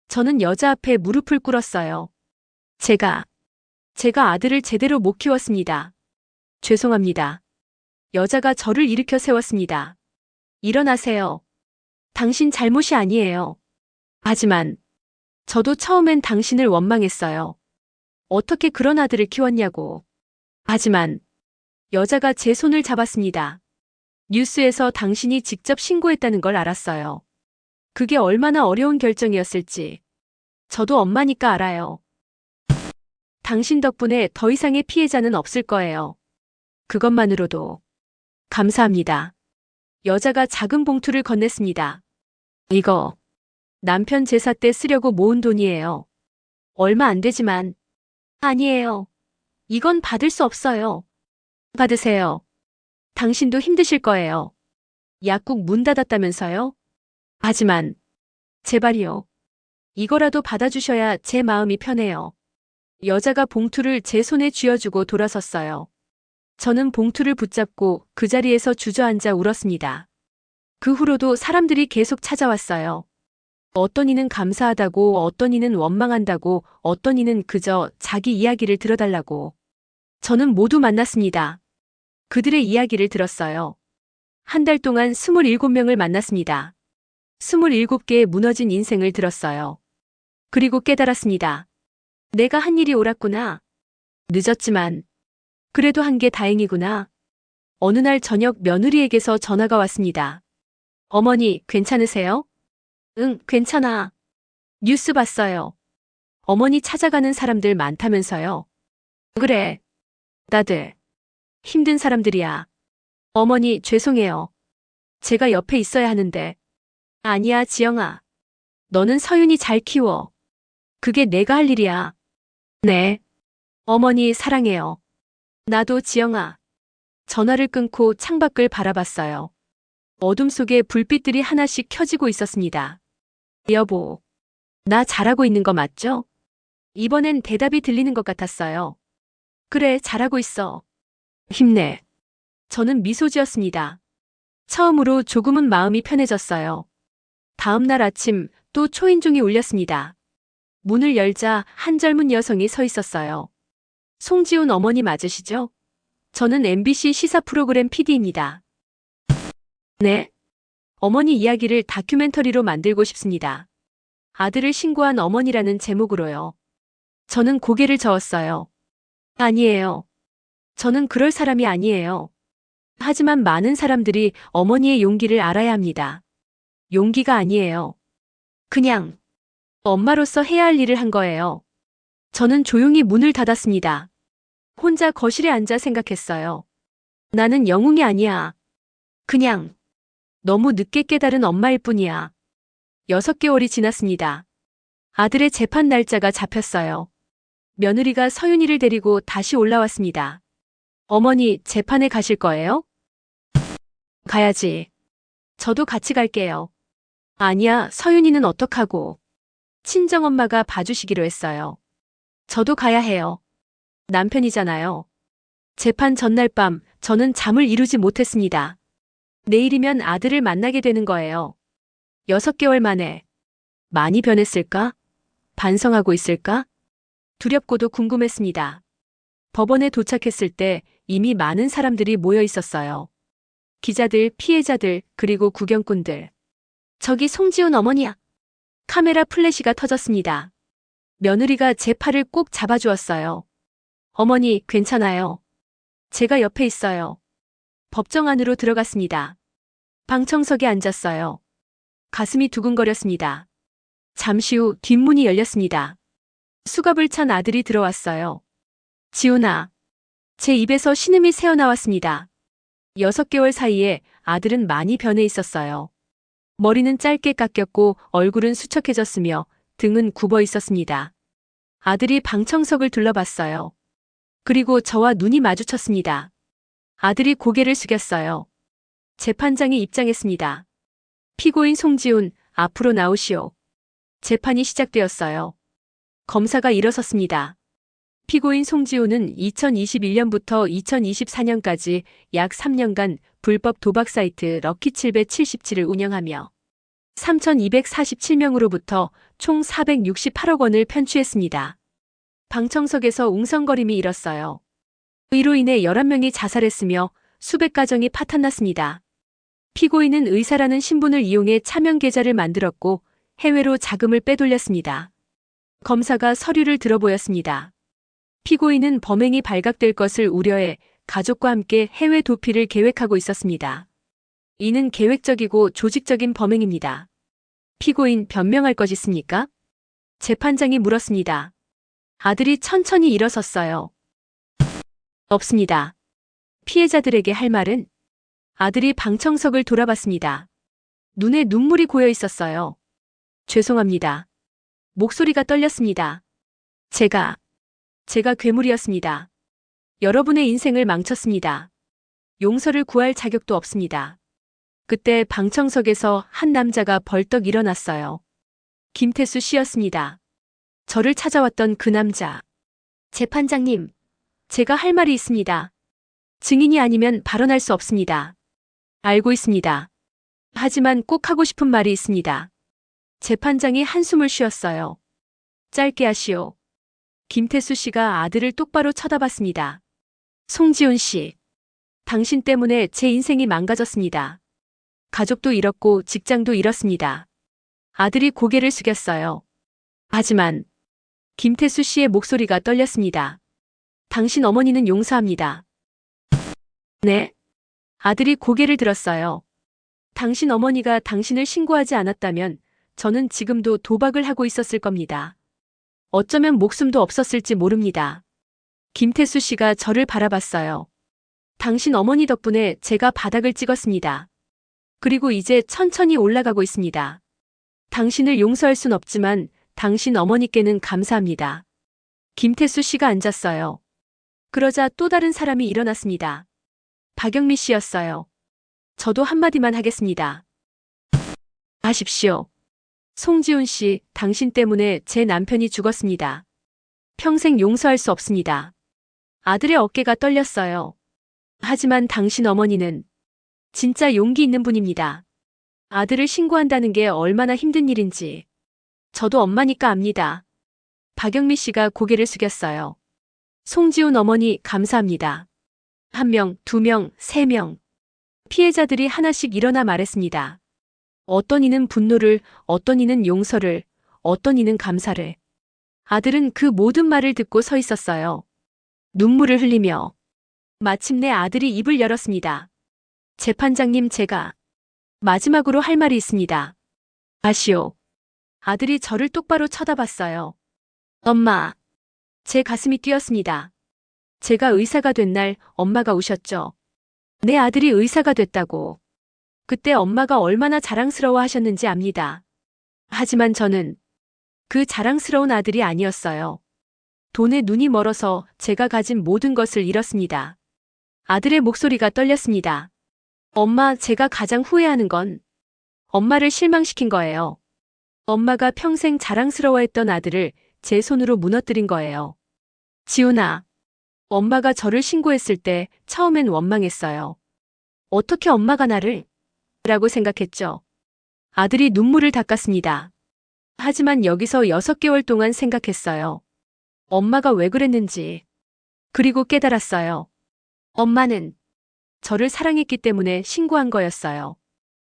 Speaker 1: 저는 여자 앞에 무릎을 꿇었어요. 제가 아들을 제대로 못 키웠습니다. 죄송합니다. 여자가 저를 일으켜 세웠습니다. 일어나세요. 당신 잘못이 아니에요. 하지만 저도 처음엔 당신을 원망했어요. 어떻게 그런 아들을 키웠냐고. 하지만 여자가 제 손을 잡았습니다. 뉴스에서 당신이 직접 신고했다는 걸 알았어요. 그게 얼마나 어려운 결정이었을지. 저도 엄마니까 알아요. 당신 덕분에 더 이상의 피해자는 없을 거예요. 그것만으로도 감사합니다. 여자가 작은 봉투를 건넸습니다. 이거 남편 제사 때 쓰려고 모은 돈이에요. 얼마 안 되지만. 아니에요. 이건 받을 수 없어요. 받으세요. 당신도 힘드실 거예요. 약국 문 닫았다면서요? 하지만 제발이요. 이거라도 받아주셔야 제 마음이 편해요. 여자가 봉투를 제 손에 쥐어주고 돌아섰어요. 저는 봉투를 붙잡고 그 자리에서 주저앉아 울었습니다. 그 후로도 사람들이 계속 찾아왔어요. 어떤 이는 감사하다고, 어떤 이는 원망한다고, 어떤 이는 그저 자기 이야기를 들어달라고. 저는 모두 만났습니다. 그들의 이야기를 들었어요. 한 달 동안 27명을 만났습니다. 27개의 무너진 인생을 들었어요. 그리고 깨달았습니다. 내가 한 일이 옳았구나. 늦었지만 그래도 한 게 다행이구나. 어느 날 저녁 며느리에게서 전화가 왔습니다. 어머니, 괜찮으세요? 응, 괜찮아. 뉴스 봤어요. 어머니 찾아가는 사람들 많다면서요. 그래, 다들 힘든 사람들이야. 어머니, 죄송해요. 제가 옆에 있어야 하는데. 아니야, 지영아. 너는 서윤이 잘 키워. 그게 내가 할 일이야. 네. 어머니, 사랑해요. 나도 지영아. 전화를 끊고 창밖을 바라봤어요. 어둠 속에 불빛들이 하나씩 켜지고 있었습니다. 여보, 나 잘하고 있는 거 맞죠? 이번엔 대답이 들리는 것 같았어요. 그래, 잘하고 있어. 힘내. 저는 미소 지었습니다. 처음으로 조금은 마음이 편해졌어요. 다음 날 아침 또 초인종이 울렸습니다. 문을 열자 한 젊은 여성이 서 있었어요. 송지훈 어머니 맞으시죠? 저는 MBC 시사 프로그램 PD입니다. 네. 어머니 이야기를 다큐멘터리로 만들고 싶습니다. 아들을 신고한 어머니라는 제목으로요. 저는 고개를 저었어요. 아니에요. 저는 그럴 사람이 아니에요. 하지만 많은 사람들이 어머니의 용기를 알아야 합니다. 용기가 아니에요. 그냥 엄마로서 해야 할 일을 한 거예요. 저는 조용히 문을 닫았습니다. 혼자 거실에 앉아 생각했어요. 나는 영웅이 아니야. 그냥 너무 늦게 깨달은 엄마일 뿐이야. 6개월이 지났습니다. 아들의 재판 날짜가 잡혔어요. 며느리가 서윤이를 데리고 다시 올라왔습니다. 어머니, 재판에 가실 거예요? 가야지. 저도 같이 갈게요. 아니야, 서윤이는 어떡하고. 친정엄마가 봐주시기로 했어요. 저도 가야 해요. 남편이잖아요. 재판 전날 밤 저는 잠을 이루지 못했습니다. 내일이면 아들을 만나게 되는 거예요. 6개월 만에. 많이 변했을까? 반성하고 있을까? 두렵고도 궁금했습니다. 법원에 도착했을 때 이미 많은 사람들이 모여 있었어요. 기자들, 피해자들, 그리고 구경꾼들. 저기 송지훈 어머니야. 카메라 플래시가 터졌습니다. 며느리가 제 팔을 꼭 잡아주었어요. 어머니, 괜찮아요. 제가 옆에 있어요. 법정 안으로 들어갔습니다. 방청석에 앉았어요. 가슴이 두근거렸습니다. 잠시 후 뒷문이 열렸습니다. 수갑을 찬 아들이 들어왔어요. 지훈아. 제 입에서 신음이 새어나왔습니다. 6개월 사이에 아들은 많이 변해 있었어요. 머리는 짧게 깎였고 얼굴은 수척해졌으며 등은 굽어 있었습니다. 아들이 방청석을 둘러봤어요. 그리고 저와 눈이 마주쳤습니다. 아들이 고개를 숙였어요. 재판장이 입장했습니다. 피고인 송지훈, 앞으로 나오시오. 재판이 시작되었어요. 검사가 일어섰습니다. 피고인 송지훈은 2021년부터 2024년까지 약 3년간 불법 도박 사이트 럭키777을 운영하며 3,247명으로부터 총 468억 원을 편취했습니다. 방청석에서 웅성거림이 일었어요. 이로 인해 11명이 자살했으며 수백 가정이 파탄났습니다. 피고인은 의사라는 신분을 이용해 차명 계좌를 만들었고 해외로 자금을 빼돌렸습니다. 검사가 서류를 들어보였습니다. 피고인은 범행이 발각될 것을 우려해 가족과 함께 해외 도피를 계획하고 있었습니다. 이는 계획적이고 조직적인 범행입니다. 피고인 변명할 것 있습니까? 재판장이 물었습니다. 아들이 천천히 일어섰어요. 없습니다. 피해자들에게 할 말은? 아들이 방청석을 돌아봤습니다. 눈에 눈물이 고여 있었어요. 죄송합니다. 목소리가 떨렸습니다. 제가 괴물이었습니다. 여러분의 인생을 망쳤습니다. 용서를 구할 자격도 없습니다. 그때 방청석에서 한 남자가 벌떡 일어났어요. 김태수 씨였습니다. 저를 찾아왔던 그 남자. 재판장님, 제가 할 말이 있습니다. 증인이 아니면 발언할 수 없습니다. 알고 있습니다. 하지만 꼭 하고 싶은 말이 있습니다. 재판장이 한숨을 쉬었어요. 짧게 하시오. 김태수 씨가 아들을 똑바로 쳐다봤습니다. 송지훈 씨, 당신 때문에 제 인생이 망가졌습니다. 가족도 잃었고 직장도 잃었습니다. 아들이 고개를 숙였어요. 하지만 김태수 씨의 목소리가 떨렸습니다. 당신 어머니는 용서합니다. 네. 아들이 고개를 들었어요. 당신 어머니가 당신을 신고하지 않았다면 저는 지금도 도박을 하고 있었을 겁니다. 어쩌면 목숨도 없었을지 모릅니다. 김태수 씨가 저를 바라봤어요. 당신 어머니 덕분에 제가 바닥을 찍었습니다. 그리고 이제 천천히 올라가고 있습니다. 당신을 용서할 순 없지만 당신 어머니께는 감사합니다. 김태수 씨가 앉았어요. 그러자 또 다른 사람이 일어났습니다. 박영미 씨였어요. 저도 한마디만 하겠습니다. 하십시오. 송지훈 씨, 당신 때문에 제 남편이 죽었습니다. 평생 용서할 수 없습니다. 아들의 어깨가 떨렸어요. 하지만 당신 어머니는 진짜 용기 있는 분입니다. 아들을 신고한다는 게 얼마나 힘든 일인지 저도 엄마니까 압니다. 박영미 씨가 고개를 숙였어요. 송지훈 어머니 감사합니다. 1명, 2명, 3명. 피해자들이 하나씩 일어나 말했습니다. 어떤 이는 분노를, 어떤 이는 용서를, 어떤 이는 감사를. 아들은 그 모든 말을 듣고 서 있었어요. 눈물을 흘리며. 마침내 아들이 입을 열었습니다. 재판장님, 제가 마지막으로 할 말이 있습니다. 아시오. 아들이 저를 똑바로 쳐다봤어요. 엄마. 제 가슴이 뛰었습니다. 제가 의사가 된 날 엄마가 우셨죠. 내 아들이 의사가 됐다고. 그때 엄마가 얼마나 자랑스러워 하셨는지 압니다. 하지만 저는 그 자랑스러운 아들이 아니었어요. 돈에 눈이 멀어서 제가 가진 모든 것을 잃었습니다. 아들의 목소리가 떨렸습니다. 엄마, 제가 가장 후회하는 건 엄마를 실망시킨 거예요. 엄마가 평생 자랑스러워했던 아들을 제 손으로 무너뜨린 거예요. 지훈아, 엄마가 저를 신고했을 때 처음엔 원망했어요. 어떻게 엄마가 나를? 라고 생각했죠. 아들이 눈물을 닦았습니다. 하지만 여기서 6개월 동안 생각했어요. 엄마가 왜 그랬는지. 그리고 깨달았어요. 엄마는 저를 사랑했기 때문에 신고한 거였어요.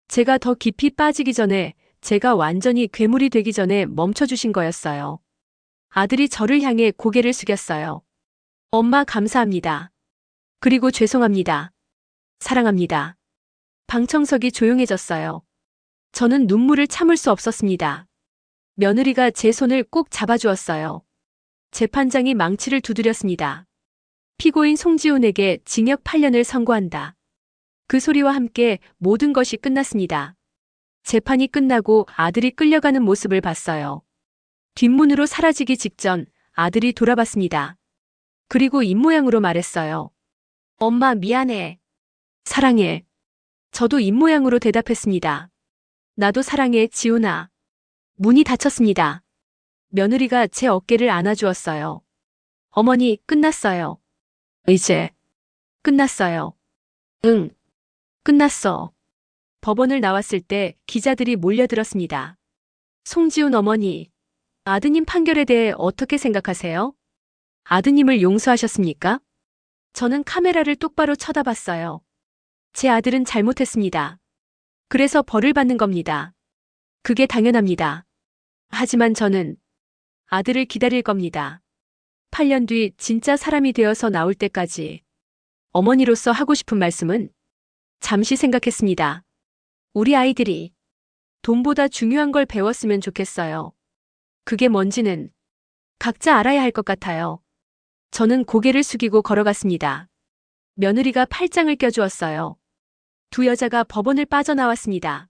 Speaker 1: 제가 더 깊이 빠지기 전에, 제가 완전히 괴물이 되기 전에 멈춰주신 거였어요. 아들이 저를 향해 고개를 숙였어요. 엄마 감사합니다. 그리고 죄송합니다. 사랑합니다. 방청석이 조용해졌어요. 저는 눈물을 참을 수 없었습니다. 며느리가 제 손을 꼭 잡아주었어요. 재판장이 망치를 두드렸습니다. 피고인 송지훈에게 징역 8년을 선고한다. 그 소리와 함께 모든 것이 끝났습니다. 재판이 끝나고 아들이 끌려가는 모습을 봤어요. 뒷문으로 사라지기 직전 아들이 돌아봤습니다. 그리고 입모양으로 말했어요. 엄마 미안해. 사랑해. 저도 입모양으로 대답했습니다. 나도 사랑해, 지훈아. 문이 닫혔습니다. 며느리가 제 어깨를 안아주었어요. 어머니, 끝났어요. 이제 끝났어요. 응, 끝났어. 법원을 나왔을 때 기자들이 몰려들었습니다. 송지훈 어머니, 아드님 판결에 대해 어떻게 생각하세요? 아드님을 용서하셨습니까? 저는 카메라를 똑바로 쳐다봤어요. 제 아들은 잘못했습니다. 그래서 벌을 받는 겁니다. 그게 당연합니다. 하지만 저는 아들을 기다릴 겁니다. 8년 뒤 진짜 사람이 되어서 나올 때까지 어머니로서 하고 싶은 말씀은 잠시 생각했습니다. 우리 아이들이 돈보다 중요한 걸 배웠으면 좋겠어요. 그게 뭔지는 각자 알아야 할 것 같아요. 저는 고개를 숙이고 걸어갔습니다. 며느리가 팔짱을 껴주었어요. 두 여자가 법원을 빠져나왔습니다.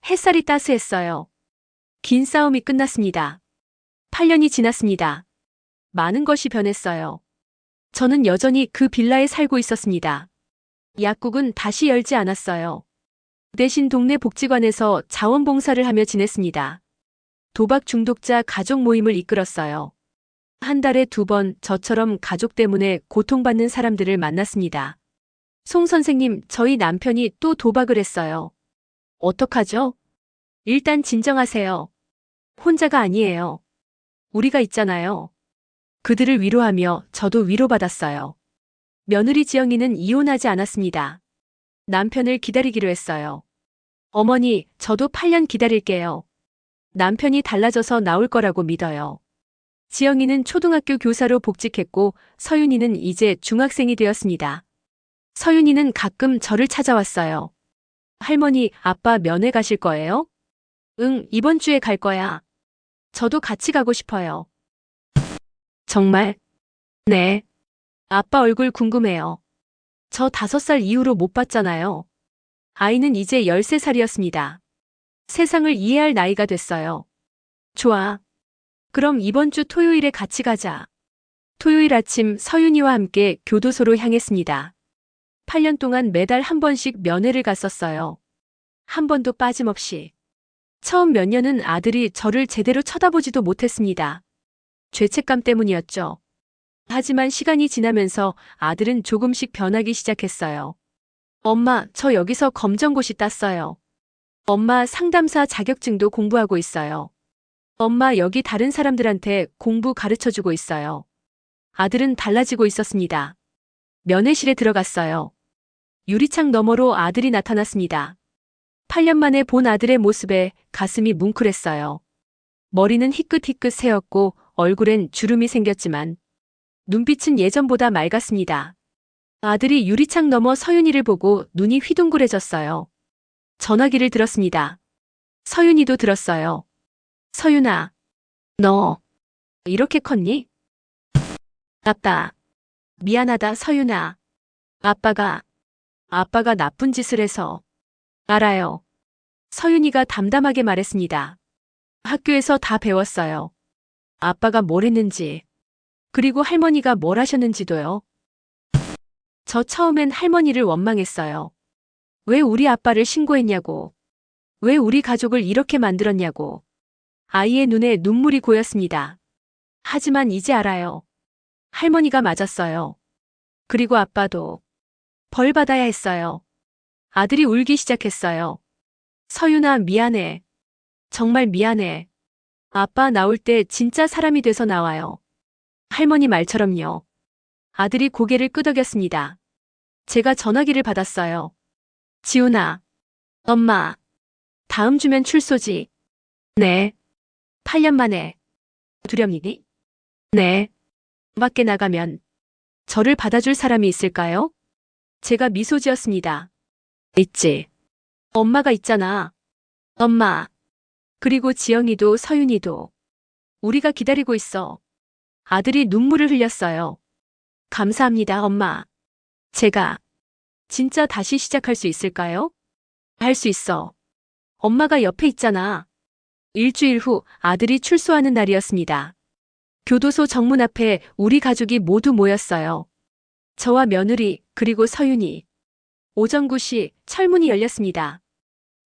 Speaker 1: 햇살이 따스했어요. 긴 싸움이 끝났습니다. 8년이 지났습니다. 많은 것이 변했어요. 저는 여전히 그 빌라에 살고 있었습니다. 약국은 다시 열지 않았어요. 대신 동네 복지관에서 자원봉사를 하며 지냈습니다. 도박 중독자 가족 모임을 이끌었어요. 한 달에 2번 저처럼 가족 때문에 고통받는 사람들을 만났습니다. 송 선생님, 저희 남편이 또 도박을 했어요. 어떡하죠? 일단 진정하세요. 혼자가 아니에요. 우리가 있잖아요. 그들을 위로하며 저도 위로받았어요. 며느리 지영이는 이혼하지 않았습니다. 남편을 기다리기로 했어요. 어머니, 저도 8년 기다릴게요. 남편이 달라져서 나올 거라고 믿어요. 지영이는 초등학교 교사로 복직했고 서윤이는 이제 중학생이 되었습니다. 서윤이는 가끔 저를 찾아왔어요. 할머니, 아빠 면회 가실 거예요? 응, 이번 주에 갈 거야. 저도 같이 가고 싶어요. 정말? 네. 아빠 얼굴 궁금해요. 저 5살 이후로 못 봤잖아요. 아이는 이제 13살이었습니다. 세상을 이해할 나이가 됐어요. 좋아. 그럼 이번 주 토요일에 같이 가자. 토요일 아침 서윤이와 함께 교도소로 향했습니다. 8년 동안 매달 한 번씩 면회를 갔었어요. 한 번도 빠짐없이. 처음 몇 년은 아들이 저를 제대로 쳐다보지도 못했습니다. 죄책감 때문이었죠. 하지만 시간이 지나면서 아들은 조금씩 변하기 시작했어요. 엄마, 저 여기서 검정고시 땄어요. 엄마, 상담사 자격증도 공부하고 있어요. 엄마, 여기 다른 사람들한테 공부 가르쳐주고 있어요. 아들은 달라지고 있었습니다. 면회실에 들어갔어요. 유리창 너머로 아들이 나타났습니다. 8년 만에 본 아들의 모습에 가슴이 뭉클했어요. 머리는 희끗희끗 새었고 얼굴엔 주름이 생겼지만 눈빛은 예전보다 맑았습니다. 아들이 유리창 너머 서윤이를 보고 눈이 휘둥그레졌어요. 전화기를 들었습니다. 서윤이도 들었어요. 서윤아, 너 이렇게 컸니? 아빠, 미안하다 서윤아. 아빠가 나쁜 짓을 해서. 알아요. 서윤이가 담담하게 말했습니다. 학교에서 다 배웠어요. 아빠가 뭘 했는지, 그리고 할머니가 뭘 하셨는지도요. 저 처음엔 할머니를 원망했어요. 왜 우리 아빠를 신고했냐고. 왜 우리 가족을 이렇게 만들었냐고. 아이의 눈에 눈물이 고였습니다. 하지만 이제 알아요. 할머니가 맞았어요. 그리고 아빠도 벌 받아야 했어요. 아들이 울기 시작했어요. 서윤아, 미안해. 정말 미안해. 아빠 나올 때 진짜 사람이 돼서 나와요. 할머니 말처럼요. 아들이 고개를 끄덕였습니다. 제가 전화기를 받았어요. 지훈아. 엄마. 다음 주면 출소지. 네. 8년 만에. 두렵니? 네. 밖에 나가면 저를 받아줄 사람이 있을까요? 제가 미소 지었습니다. 있지. 엄마가 있잖아. 엄마. 그리고 지영이도 서윤이도. 우리가 기다리고 있어. 아들이 눈물을 흘렸어요. 감사합니다, 엄마. 제가 진짜 다시 시작할 수 있을까요? 할 수 있어. 엄마가 옆에 있잖아. 일주일 후 아들이 출소하는 날이었습니다. 교도소 정문 앞에 우리 가족이 모두 모였어요. 저와 며느리, 그리고 서윤이. 오전 9시 철문이 열렸습니다.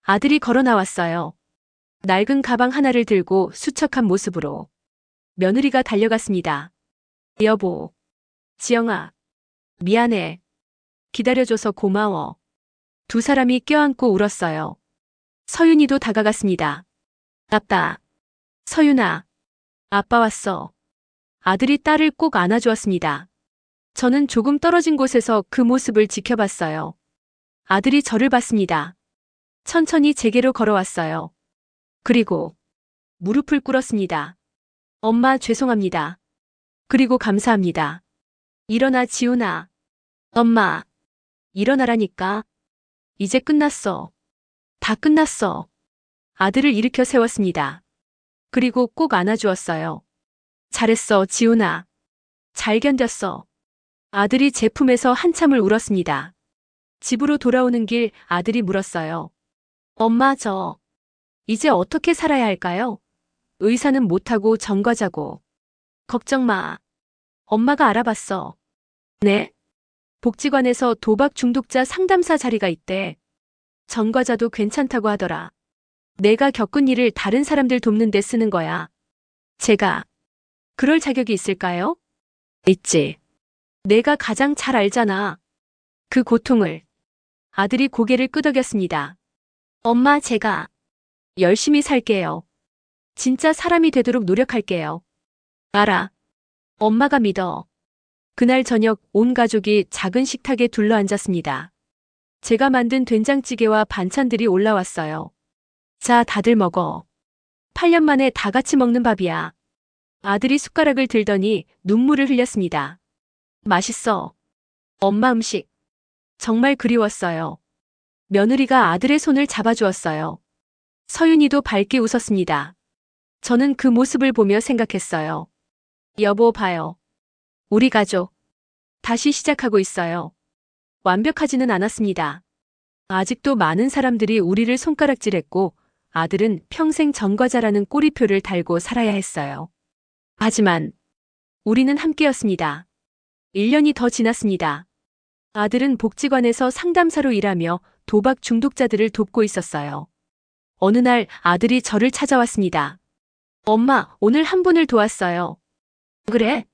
Speaker 1: 아들이 걸어 나왔어요. 낡은 가방 하나를 들고 수척한 모습으로. 며느리가 달려갔습니다. 여보. 지영아. 미안해. 기다려줘서 고마워. 두 사람이 껴안고 울었어요. 서윤이도 다가갔습니다. 아빠. 서윤아. 아빠 왔어. 아들이 딸을 꼭 안아주었습니다. 저는 조금 떨어진 곳에서 그 모습을 지켜봤어요. 아들이 저를 봤습니다. 천천히 제게로 걸어왔어요. 그리고 무릎을 꿇었습니다. 엄마 죄송합니다. 그리고 감사합니다. 일어나 지훈아. 엄마. 일어나라니까. 이제 끝났어. 다 끝났어. 아들을 일으켜 세웠습니다. 그리고 꼭 안아주었어요. 잘했어, 지훈아. 잘 견뎠어. 아들이 제 품에서 한참을 울었습니다. 집으로 돌아오는 길 아들이 물었어요. 엄마, 이제 어떻게 살아야 할까요? 의사는 못하고 전과자고. 걱정 마. 엄마가 알아봤어. 네? 복지관에서 도박 중독자 상담사 자리가 있대. 전과자도 괜찮다고 하더라. 내가 겪은 일을 다른 사람들 돕는 데 쓰는 거야. 제가 그럴 자격이 있을까요? 있지. 내가 가장 잘 알잖아. 그 고통을. 아들이 고개를 끄덕였습니다. 엄마, 제가 열심히 살게요. 진짜 사람이 되도록 노력할게요. 알아. 엄마가 믿어. 그날 저녁 온 가족이 작은 식탁에 둘러앉았습니다. 제가 만든 된장찌개와 반찬들이 올라왔어요. 자, 다들 먹어. 8년 만에 다 같이 먹는 밥이야. 아들이 숟가락을 들더니 눈물을 흘렸습니다. 맛있어. 엄마 음식. 정말 그리웠어요. 며느리가 아들의 손을 잡아주었어요. 서윤이도 밝게 웃었습니다. 저는 그 모습을 보며 생각했어요. 여보, 봐요. 우리 가족, 다시 시작하고 있어요. 완벽하지는 않았습니다. 아직도 많은 사람들이 우리를 손가락질했고 아들은 평생 전과자라는 꼬리표를 달고 살아야 했어요. 하지만 우리는 함께였습니다. 1년이 더 지났습니다. 아들은 복지관에서 상담사로 일하며 도박 중독자들을 돕고 있었어요. 어느 날 아들이 저를 찾아왔습니다. 엄마, 오늘 한 분을 도왔어요. 그래?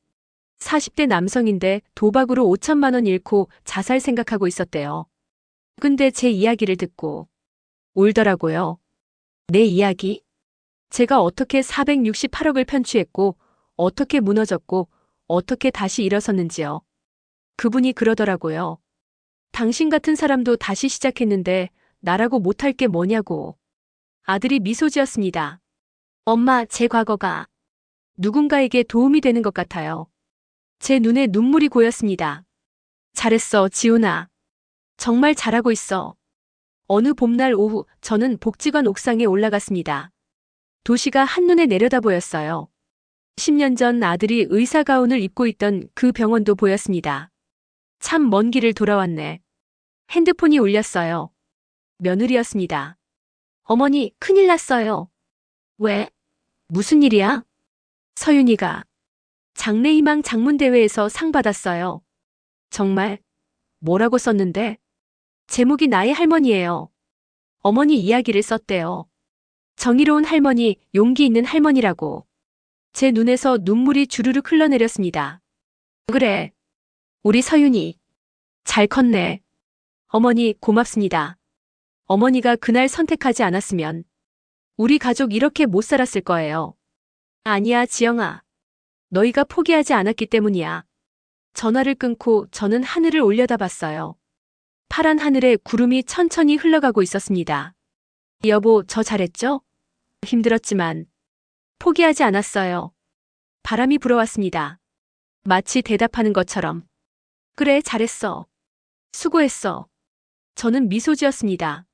Speaker 1: 40대 남성인데 도박으로 5천만 원 잃고 자살 생각하고 있었대요. 근데 제 이야기를 듣고 울더라고요. 내 이야기? 제가 어떻게 468억을 편취했고, 어떻게 무너졌고, 어떻게 다시 일어섰는지요. 그분이 그러더라고요. 당신 같은 사람도 다시 시작했는데 나라고 못할 게 뭐냐고. 아들이 미소 지었습니다. 엄마, 제 과거가 누군가에게 도움이 되는 것 같아요. 제 눈에 눈물이 고였습니다. 잘했어, 지훈아. 정말 잘하고 있어. 어느 봄날 오후 저는 복지관 옥상에 올라갔습니다. 도시가 한눈에 내려다 보였어요. 10년 전 아들이 의사 가운을 입고 있던 그 병원도 보였습니다. 참 먼 길을 돌아왔네. 핸드폰이 울렸어요. 며느리였습니다. 어머니, 큰일 났어요. 왜? 무슨 일이야? 서윤이가 장래희망 장문대회에서 상 받았어요. 정말? 뭐라고 썼는데? 제목이 나의 할머니예요. 어머니 이야기를 썼대요. 정의로운 할머니, 용기 있는 할머니라고. 제 눈에서 눈물이 주르륵 흘러내렸습니다. 그래. 우리 서윤이. 잘 컸네. 어머니, 고맙습니다. 어머니가 그날 선택하지 않았으면 우리 가족 이렇게 못 살았을 거예요. 아니야, 지영아. 너희가 포기하지 않았기 때문이야. 전화를 끊고 저는 하늘을 올려다봤어요. 파란 하늘에 구름이 천천히 흘러가고 있었습니다. 여보, 저 잘했죠? 힘들었지만 포기하지 않았어요. 바람이 불어왔습니다. 마치 대답하는 것처럼. 그래, 잘했어. 수고했어. 저는 미소 지었습니다.